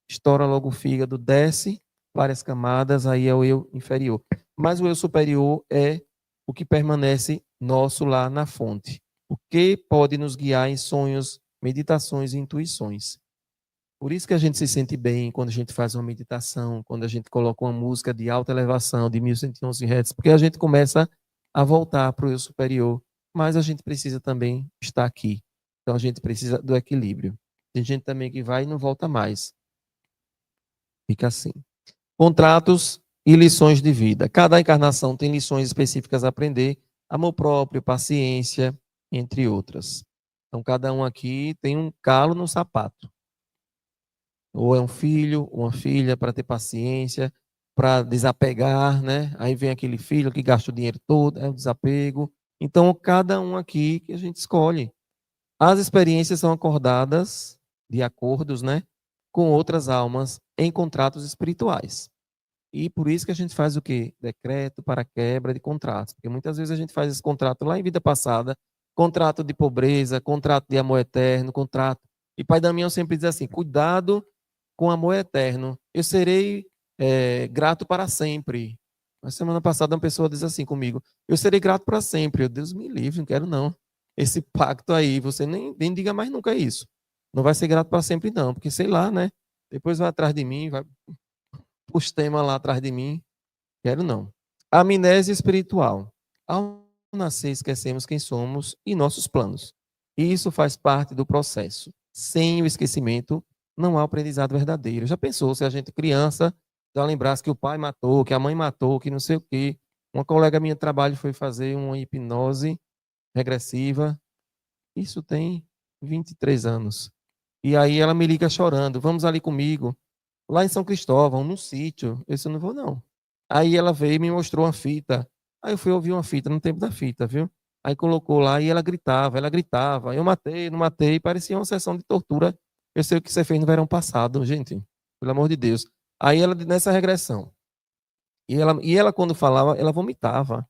estoura logo o fígado, desce várias camadas, aí é o eu inferior. Mas o eu superior é o que permanece nosso lá na fonte, o que pode nos guiar em sonhos, meditações e intuições. Por isso que a gente se sente bem quando a gente faz uma meditação, quando a gente coloca uma música de alta elevação, de 1111 Hz, porque a gente começa a voltar para o eu superior, mas a gente precisa também estar aqui. Então a gente precisa do equilíbrio. Tem gente também que vai e não volta mais. Fica assim. Contratos e lições de vida. Cada encarnação tem lições específicas a aprender, amor próprio, paciência, entre outras. Então cada um aqui tem um calo no sapato. Ou é um filho, uma filha, para ter paciência, para desapegar, né? Aí vem aquele filho que gasta o dinheiro todo, é o desapego. Então, cada um aqui que a gente escolhe. As experiências são acordadas de acordos, né? Com outras almas em contratos espirituais. E por isso que a gente faz o quê? Decreto para quebra de contratos. Porque muitas vezes a gente faz esse contrato lá em vida passada, contrato de pobreza, contrato de amor eterno, contrato. E Pai Damião sempre diz assim: cuidado com amor eterno. Eu serei grato para sempre. Na semana passada, uma pessoa diz assim comigo: eu serei grato para sempre. Eu, Deus me livre, não quero não. Esse pacto aí, você nem diga mais nunca isso. Não vai ser grato para sempre, não, porque sei lá, né? Depois vai atrás de mim, vai os temas lá atrás de mim. Quero não. Amnésia espiritual. Ao nascer, esquecemos quem somos e nossos planos. E isso faz parte do processo. Sem o esquecimento, não há aprendizado verdadeiro. Já pensou se a gente, criança, já lembrasse que o pai matou, que a mãe matou, que não sei o quê? Uma colega minha de trabalho foi fazer uma hipnose regressiva. Isso tem 23 anos. E aí ela me liga chorando: vamos ali comigo, lá em São Cristóvão, no sítio. Eu disse: eu não vou não. Aí ela veio e me mostrou uma fita. Aí eu fui ouvir uma fita no tempo da fita, viu? Aí colocou lá e ela gritava, ela gritava. Eu matei, não matei, parecia uma sessão de tortura. Eu sei o que você fez no verão passado, gente. Pelo amor de Deus. Aí ela, nessa regressão. E ela quando falava, ela vomitava.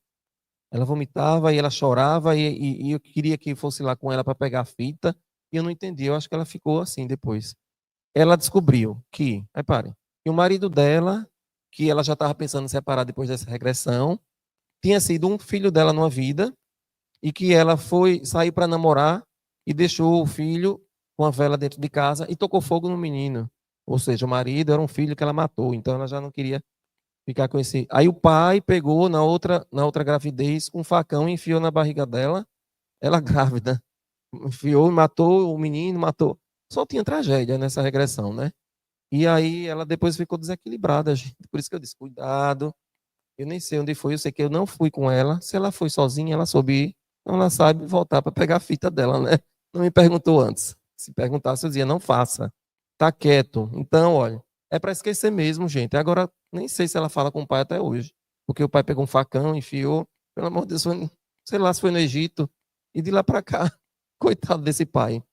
Ela vomitava e ela chorava e eu queria que fosse lá com ela para pegar a fita. E eu não entendi. Eu acho que ela ficou assim depois. Ela descobriu que, repare, que o marido dela, que ela já estava pensando em separar depois dessa regressão, tinha sido um filho dela numa vida e que ela foi sair para namorar e deixou o filho com a vela dentro de casa e tocou fogo no menino. Ou seja, o marido era um filho que ela matou, então ela já não queria ficar com esse. Aí o pai pegou na outra gravidez um facão e enfiou na barriga dela, ela grávida. Enfiou e matou o menino, matou. Só tinha tragédia nessa regressão, né? E aí ela depois ficou desequilibrada, gente. Por isso que eu disse: cuidado. Eu nem sei onde foi, eu sei que eu não fui com ela. Se ela foi sozinha, ela soube ir. Então ela sabe voltar para pegar a fita dela, né? Não me perguntou antes. Se perguntasse, eu dizia, não faça. Tá quieto. Então, olha, é para esquecer mesmo, gente. Agora, nem sei se ela fala com o pai até hoje. Porque o pai pegou um facão, enfiou. Pelo amor de Deus, sei lá se foi no Egito. E de lá para cá, coitado desse pai.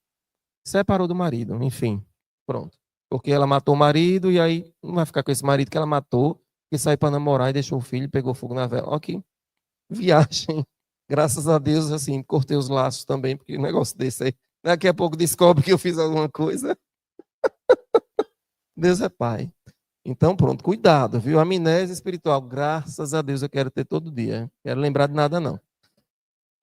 Separou do marido, enfim. Pronto. Porque ela matou o marido e aí não vai ficar com esse marido que ela matou, que saiu para namorar e deixou o filho e pegou fogo na vela. Ó, que viagem. Graças a Deus, assim, cortei os laços também, porque um negócio desse aí. Daqui a pouco descobre que eu fiz alguma coisa. Deus é pai. Então, pronto, cuidado, viu? Amnésia espiritual, graças a Deus eu quero ter todo dia. Quero lembrar de nada, não.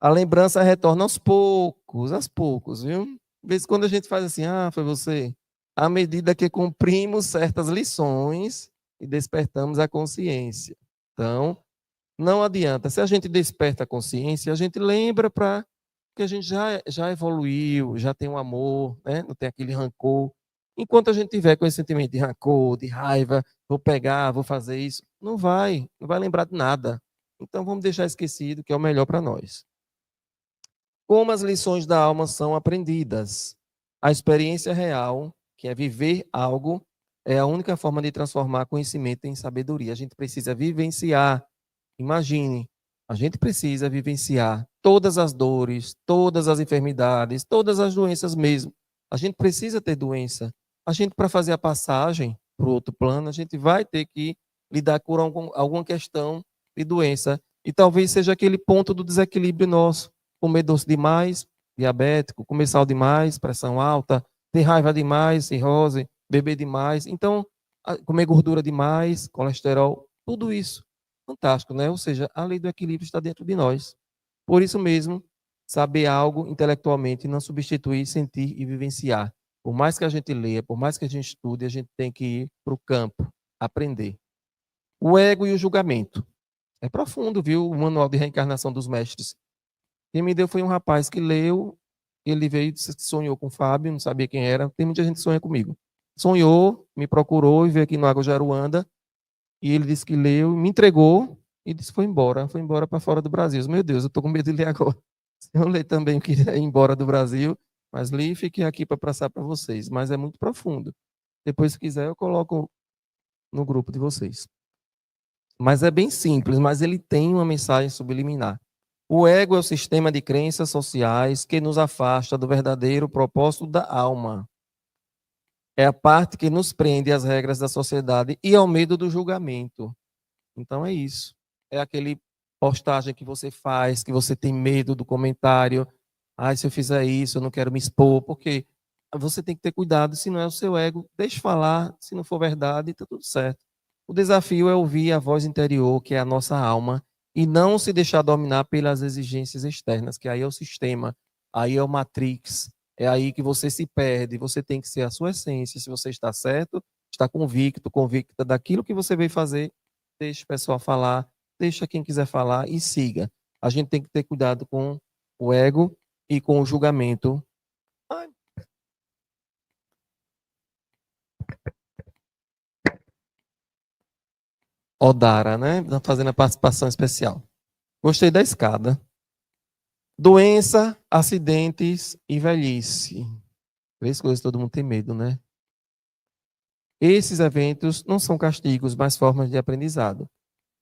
A lembrança retorna aos poucos, viu? De vez em quando a gente faz assim, foi você. À medida que cumprimos certas lições e despertamos a consciência. Então, não adianta. Se a gente desperta a consciência, a gente lembra para que a gente já evoluiu, já tem um amor, né? Não tem aquele rancor. Enquanto a gente tiver com esse sentimento de rancor, de raiva, vou pegar, vou fazer isso, não vai lembrar de nada. Então vamos deixar esquecido que é o melhor para nós. Como as lições da alma são aprendidas? A experiência real, que é viver algo, é a única forma de transformar conhecimento em sabedoria. A gente precisa vivenciar. Imagine, a gente precisa vivenciar todas as dores, todas as enfermidades, todas as doenças mesmo. A gente precisa ter doença. A gente, para fazer a passagem para o outro plano, a gente vai ter que lidar com alguma questão de doença. E talvez seja aquele ponto do desequilíbrio nosso. Comer doce demais, diabético, comer sal demais, pressão alta, ter raiva demais, cirrose, beber demais. Então, comer gordura demais, colesterol, tudo isso. Fantástico, né? Ou seja, a lei do equilíbrio está dentro de nós. Por isso mesmo, saber algo intelectualmente não substitui sentir e vivenciar. Por mais que a gente leia, por mais que a gente estude, a gente tem que ir para o campo, aprender. O ego e o julgamento. É profundo, viu? O Manual de Reencarnação dos Mestres. Quem me deu foi um rapaz que leu, ele veio e disse que sonhou com o Fábio, não sabia quem era. Tem muita gente que sonha comigo. Sonhou, me procurou e veio aqui no Água Jaruanda. E ele disse que leu, me entregou e disse que foi embora para fora do Brasil. Meu Deus, eu estou com medo de ler agora. Eu leio também, eu queria ir embora do Brasil, mas li e fiquei aqui para passar para vocês. Mas é muito profundo. Depois, se quiser, eu coloco no grupo de vocês. Mas é bem simples, mas ele tem uma mensagem subliminar. O ego é o sistema de crenças sociais que nos afasta do verdadeiro propósito da alma. É a parte que nos prende às regras da sociedade e ao medo do julgamento. Então é isso. É aquele postagem que você faz, que você tem medo do comentário. Se eu fizer isso, eu não quero me expor, porque você tem que ter cuidado, se não é o seu ego, deixe falar, se não for verdade, está tudo certo. O desafio é ouvir a voz interior, que é a nossa alma, e não se deixar dominar pelas exigências externas, que aí é o sistema, aí é o Matrix, é aí que você se perde, você tem que ser a sua essência, se você está certo, está convicto, convicta daquilo que você veio fazer, deixe o pessoal falar, deixa quem quiser falar e siga. A gente tem que ter cuidado com o ego e com o julgamento. Odara, né? Fazendo a participação especial. Gostei da escada. Doença, acidentes e velhice. Três coisas que todo mundo tem medo, né? Esses eventos não são castigos, mas formas de aprendizado.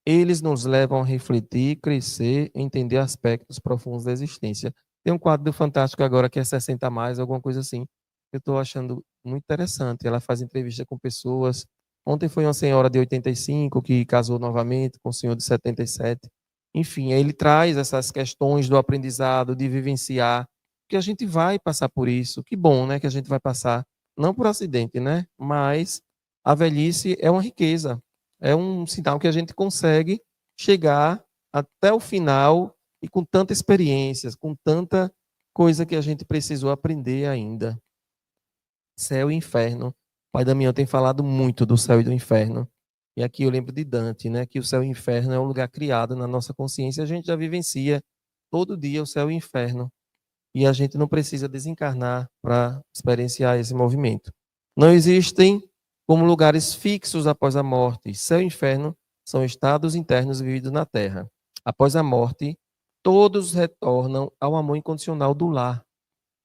Eles nos levam a refletir, crescer, entender aspectos profundos da existência. Tem um quadro do Fantástico agora que é 60 a mais, alguma coisa assim. Eu estou achando muito interessante. Ela faz entrevista com pessoas. Ontem foi uma senhora de 85 que casou novamente com um senhor de 77. Enfim, ele traz essas questões do aprendizado, de vivenciar, que a gente vai passar por isso. Que bom, né, que a gente vai passar, não por acidente, né, mas a velhice é uma riqueza, é um sinal que a gente consegue chegar até o final e com tanta experiência, com tanta coisa que a gente precisou aprender ainda. Céu e inferno. O pai Damião tem falado muito do céu e do inferno. E aqui eu lembro de Dante, né, que o céu e o inferno é um lugar criado na nossa consciência. A gente já vivencia todo dia o céu e o inferno. E a gente não precisa desencarnar para experienciar esse movimento. Não existem como lugares fixos após a morte. Céu e inferno são estados internos vividos na Terra. Após a morte, todos retornam ao amor incondicional do lar.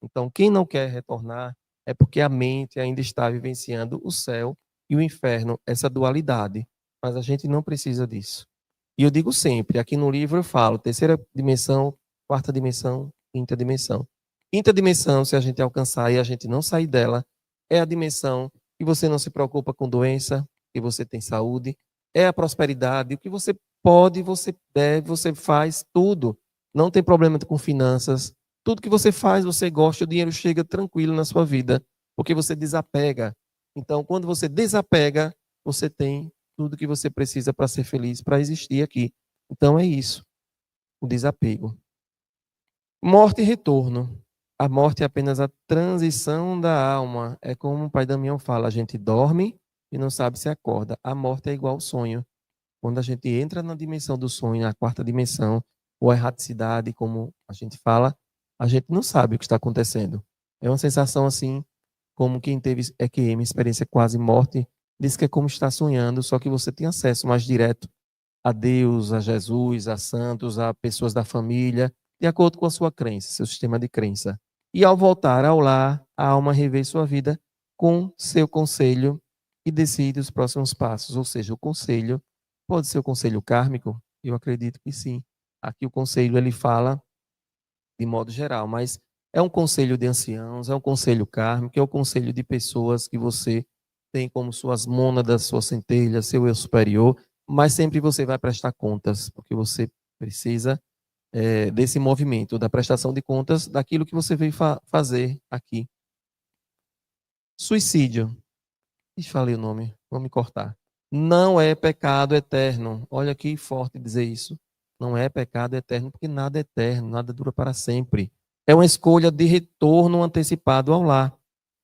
Então, quem não quer retornar é porque a mente ainda está vivenciando o céu e o inferno, essa dualidade. Mas a gente não precisa disso. E eu digo sempre, aqui no livro eu falo, terceira dimensão, quarta dimensão, quinta dimensão. Quinta dimensão, se a gente alcançar e a gente não sair dela, é a dimensão que você não se preocupa com doença, que você tem saúde, é a prosperidade, o que você pode, você deve, você faz tudo. Não tem problema com finanças. Tudo que você faz, você gosta, o dinheiro chega tranquilo na sua vida, porque você desapega. Então, quando você desapega, você tem tudo que você precisa para ser feliz, para existir aqui. Então é isso, o desapego. Morte e retorno. A morte é apenas a transição da alma. É como o pai Damião fala, a gente dorme e não sabe se acorda. A morte é igual ao sonho. Quando a gente entra na dimensão do sonho, na quarta dimensão, ou a erraticidade, como a gente fala, a gente não sabe o que está acontecendo. É uma sensação assim, como quem teve EQM, experiência quase morte, diz que é como estar sonhando, só que você tem acesso mais direto a Deus, a Jesus, a santos, a pessoas da família, de acordo com a sua crença, seu sistema de crença. E ao voltar ao lar, a alma revê sua vida com seu conselho e decide os próximos passos. Ou seja, o conselho pode ser o conselho kármico? Eu acredito que sim. Aqui o conselho ele fala de modo geral, mas é um conselho de anciãos, é um conselho kármico, é um conselho de pessoas que você tem como suas mônadas, sua centelha, seu eu superior, mas sempre você vai prestar contas, porque você precisa desse movimento, da prestação de contas daquilo que você veio fazer aqui. Suicídio. Ixi, falei o nome, vou me cortar. Não é pecado eterno. Olha que forte dizer isso. Não é pecado eterno, porque nada é eterno, nada dura para sempre. É uma escolha de retorno antecipado ao lar.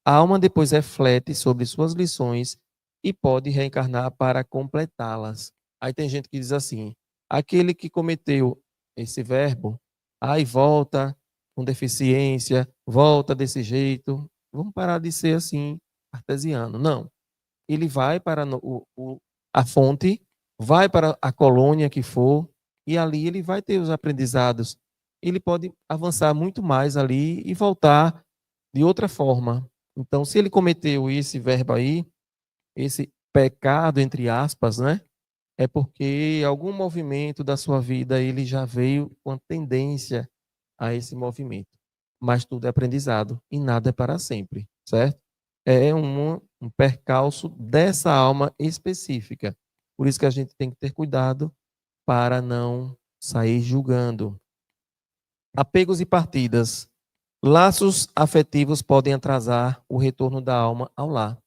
A alma depois reflete sobre suas lições e pode reencarnar para completá-las. Aí tem gente que diz assim: aquele que cometeu esse verbo, aí volta com deficiência, volta desse jeito. Vamos parar de ser assim, artesiano. Não. Ele vai para a fonte, vai para a colônia que for, e ali ele vai ter os aprendizados. Ele pode avançar muito mais ali e voltar de outra forma. Então, se ele cometeu esse verbo aí, esse pecado, entre aspas, né? É porque algum movimento da sua vida ele já veio com a tendência a esse movimento. Mas tudo é aprendizado e nada é para sempre, certo? É um percalço dessa alma específica. Por isso que a gente tem que ter cuidado para não sair julgando. Apegos e partidas. Laços afetivos podem atrasar o retorno da alma ao lar.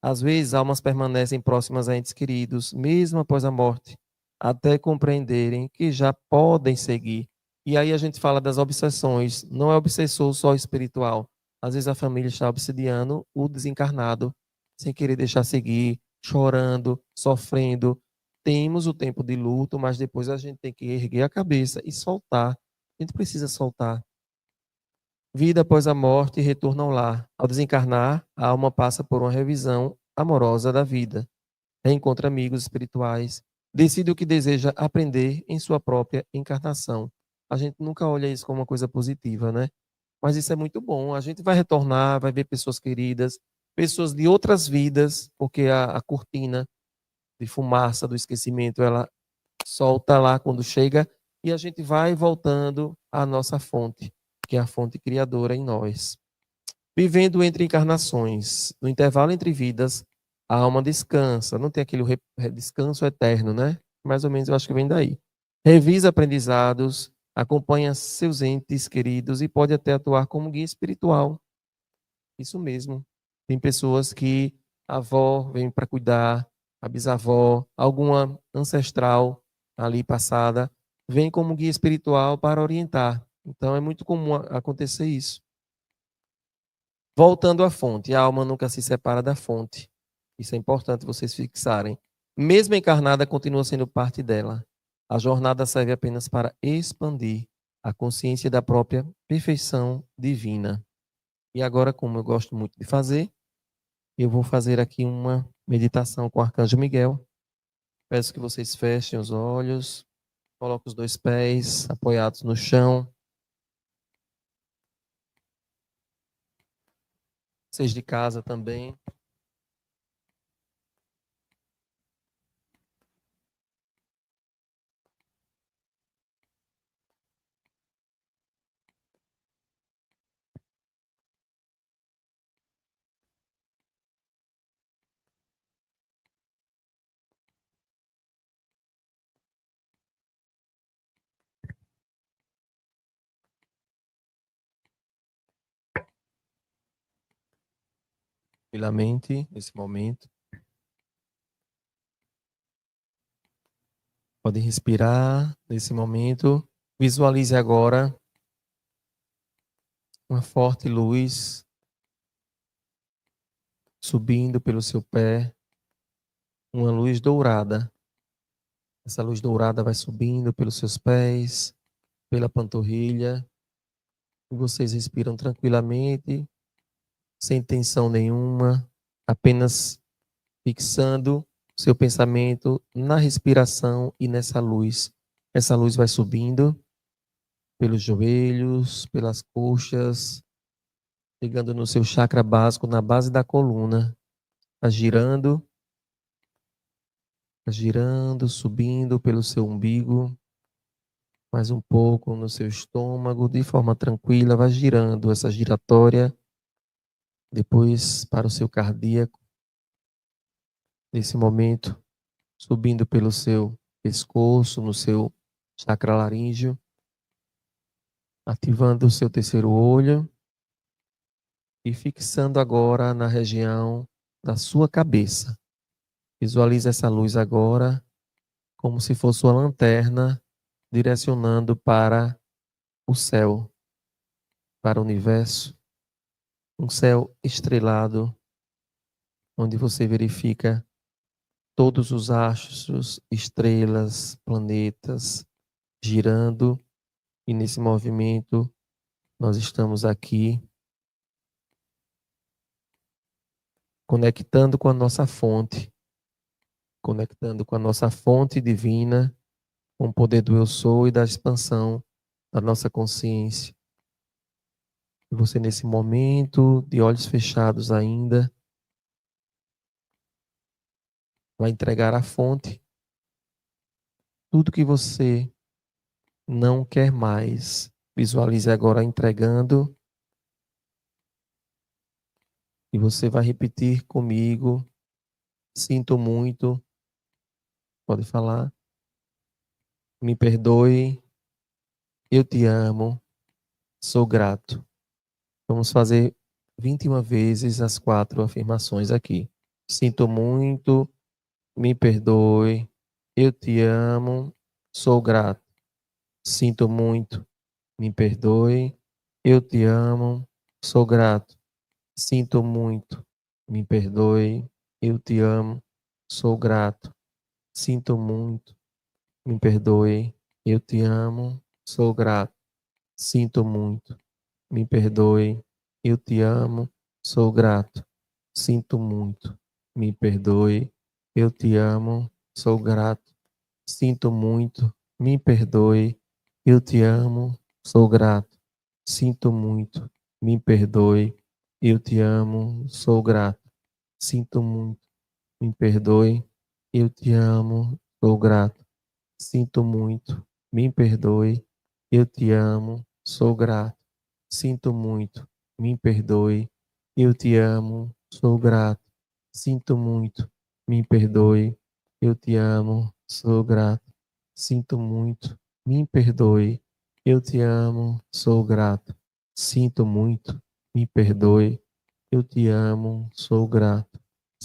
Às vezes, almas permanecem próximas a entes queridos, mesmo após a morte, até compreenderem que já podem seguir. E aí a gente fala das obsessões. Não é obsessor só espiritual. Às vezes a família está obsidiando o desencarnado, sem querer deixar seguir, chorando, sofrendo. Temos o tempo de luto, mas depois a gente tem que erguer a cabeça e soltar. A gente precisa soltar. Vida após a morte e retorno ao lar. Ao desencarnar, a alma passa por uma revisão amorosa da vida. Reencontra amigos espirituais. Decide o que deseja aprender em sua própria encarnação. A gente nunca olha isso como uma coisa positiva, né? Mas isso é muito bom. A gente vai retornar, vai ver pessoas queridas, pessoas de outras vidas, porque a cortina de fumaça do esquecimento, ela solta lá quando chega e a gente vai voltando à nossa fonte, que é a fonte criadora em nós. Vivendo entre encarnações, no intervalo entre vidas, a alma descansa, não tem aquele descanso eterno, né? Mais ou menos eu acho que vem daí. Revisa aprendizados, acompanha seus entes queridos e pode até atuar como guia espiritual. Isso mesmo. Tem pessoas que a avó vem para cuidar, a bisavó, alguma ancestral ali passada, vem como guia espiritual para orientar. Então é muito comum acontecer isso. Voltando à fonte, a alma nunca se separa da fonte. Isso é importante vocês fixarem. Mesmo encarnada, continua sendo parte dela. A jornada serve apenas para expandir a consciência da própria perfeição divina. E agora, como eu gosto muito de fazer, eu vou fazer aqui uma meditação com o Arcanjo Miguel. Peço que vocês fechem os olhos Coloca os dois pés apoiados no chão. Vocês de casa também. Tranquilamente, nesse momento. Pode respirar nesse momento. Visualize agora uma forte luz subindo pelo seu pé, uma luz dourada. Essa luz dourada vai subindo pelos seus pés, pela panturrilha. E vocês respiram tranquilamente, sem tensão nenhuma, apenas fixando seu pensamento na respiração e nessa luz. Essa luz vai subindo pelos joelhos, pelas coxas, chegando no seu chakra básico, na base da coluna. Tá girando, subindo pelo seu umbigo, mais um pouco no seu estômago, de forma tranquila, vai girando essa giratória, depois para o seu cardíaco, nesse momento, subindo pelo seu pescoço, no seu chakra laríngeo, ativando o seu terceiro olho e fixando agora na região da sua cabeça. Visualize essa luz agora como se fosse uma lanterna direcionando para o céu, para o universo, um céu estrelado, onde você verifica todos os astros, estrelas, planetas girando, e nesse movimento nós estamos aqui conectando com a nossa fonte, conectando com a nossa fonte divina, com o poder do eu sou e da expansão da nossa consciência. E você nesse momento, de olhos fechados ainda, vai entregar à fonte tudo que você não quer mais. Visualize agora entregando e você vai repetir comigo: sinto muito, pode falar, me perdoe, eu te amo, sou grato. Vamos fazer 21 vezes as 4 afirmações aqui. Sinto muito, me perdoe, eu te amo, sou grato. Sinto muito, me perdoe, eu te amo, sou grato. Sinto muito, me perdoe, eu te amo, sou grato. Sinto muito, me perdoe, eu te amo, sou grato. Sinto muito, me perdoe, eu te amo, sou grato. Sinto muito, me perdoe, eu te amo, sou grato. Sinto muito, me perdoe, eu te amo, sou grato. Sinto muito, me perdoe, eu te amo, sou grato. Sinto muito, me perdoe, eu te amo, sou grato. Sinto muito, me perdoe, eu te amo, sou grato. Sinto muito, me perdoe, eu te amo, sou grato. Sinto muito, me perdoe, eu te amo, sou grato. Sinto muito, me perdoe, eu te amo, sou grato. Sinto muito, me perdoe, eu te amo, sou grato.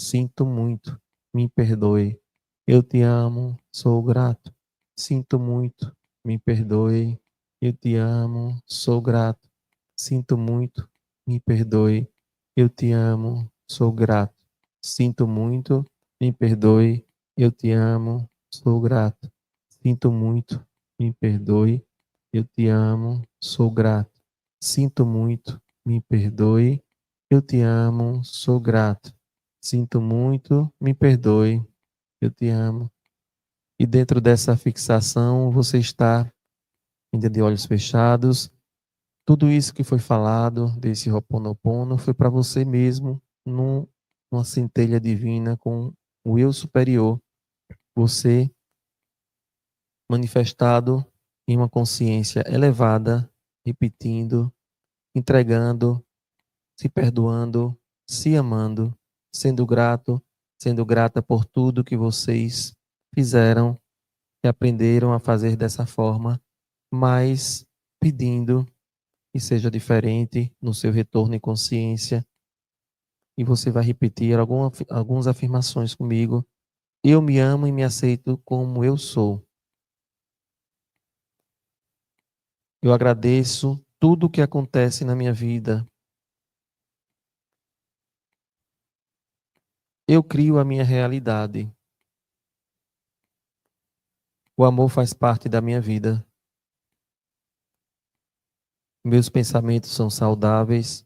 Sinto muito, me perdoe, eu te amo, sou grato. Sinto muito, me perdoe, eu te amo, sou grato. Sinto muito, me perdoe, eu te amo, sou grato. Sinto muito, me perdoe, eu te amo, sou grato. Sinto muito, me perdoe, eu te amo, sou grato. Sinto muito, me perdoe, eu te amo, sou grato. Sinto muito, me perdoe, eu te amo, E dentro dessa fixação, você está ainda de olhos fechados. Tudo isso que foi falado, desse Ho'oponopono, foi para você mesmo, numa centelha divina com o eu superior. Você manifestado em uma consciência elevada, repetindo, entregando, se perdoando, se amando, sendo grato, sendo grata por tudo que vocês fizeram e aprenderam a fazer dessa forma, mas pedindo que seja diferente no seu retorno em consciência. E você vai repetir algumas afirmações comigo. Eu me amo e me aceito como eu sou. Eu agradeço tudo o que acontece na minha vida. Eu crio a minha realidade. O amor faz parte da minha vida. Meus pensamentos são saudáveis.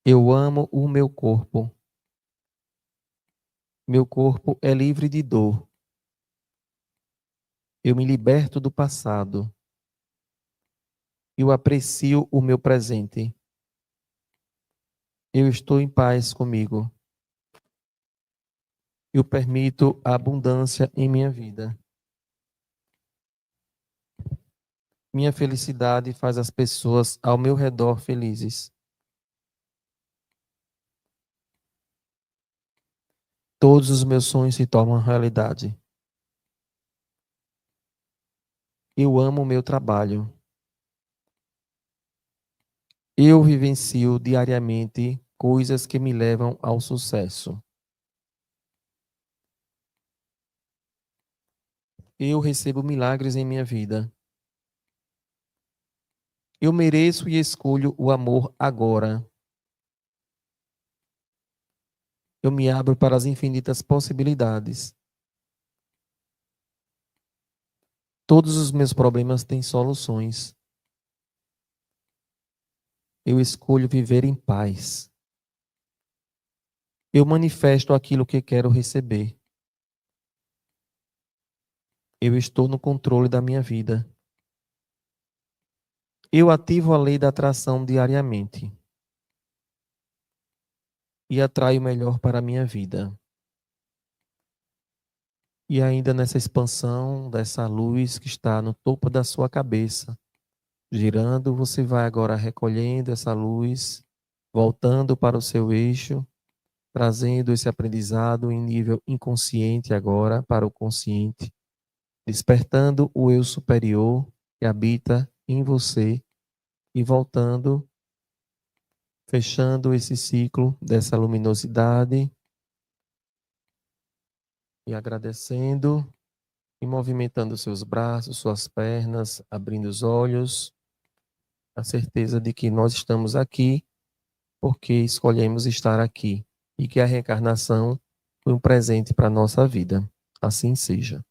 Eu amo o meu corpo. Meu corpo é livre de dor. Eu me liberto do passado. Eu aprecio o meu presente. Eu estou em paz comigo. Eu permito a abundância em minha vida. Minha felicidade faz as pessoas ao meu redor felizes. Todos os meus sonhos se tornam realidade. Eu amo o meu trabalho. Eu vivencio diariamente coisas que me levam ao sucesso. Eu recebo milagres em minha vida. Eu mereço e escolho o amor agora. Eu me abro para as infinitas possibilidades. Todos os meus problemas têm soluções. Eu escolho viver em paz. Eu manifesto aquilo que quero receber. Eu estou no controle da minha vida. Eu ativo a lei da atração diariamente e atraio o melhor para a minha vida. E ainda nessa expansão dessa luz que está no topo da sua cabeça, girando, você vai agora recolhendo essa luz, voltando para o seu eixo, trazendo esse aprendizado em nível inconsciente agora para o consciente, despertando o eu superior que habita em você e voltando, fechando esse ciclo dessa luminosidade e agradecendo e movimentando seus braços, suas pernas, abrindo os olhos, a certeza de que nós estamos aqui porque escolhemos estar aqui e que a reencarnação foi um presente para a nossa vida. Assim seja.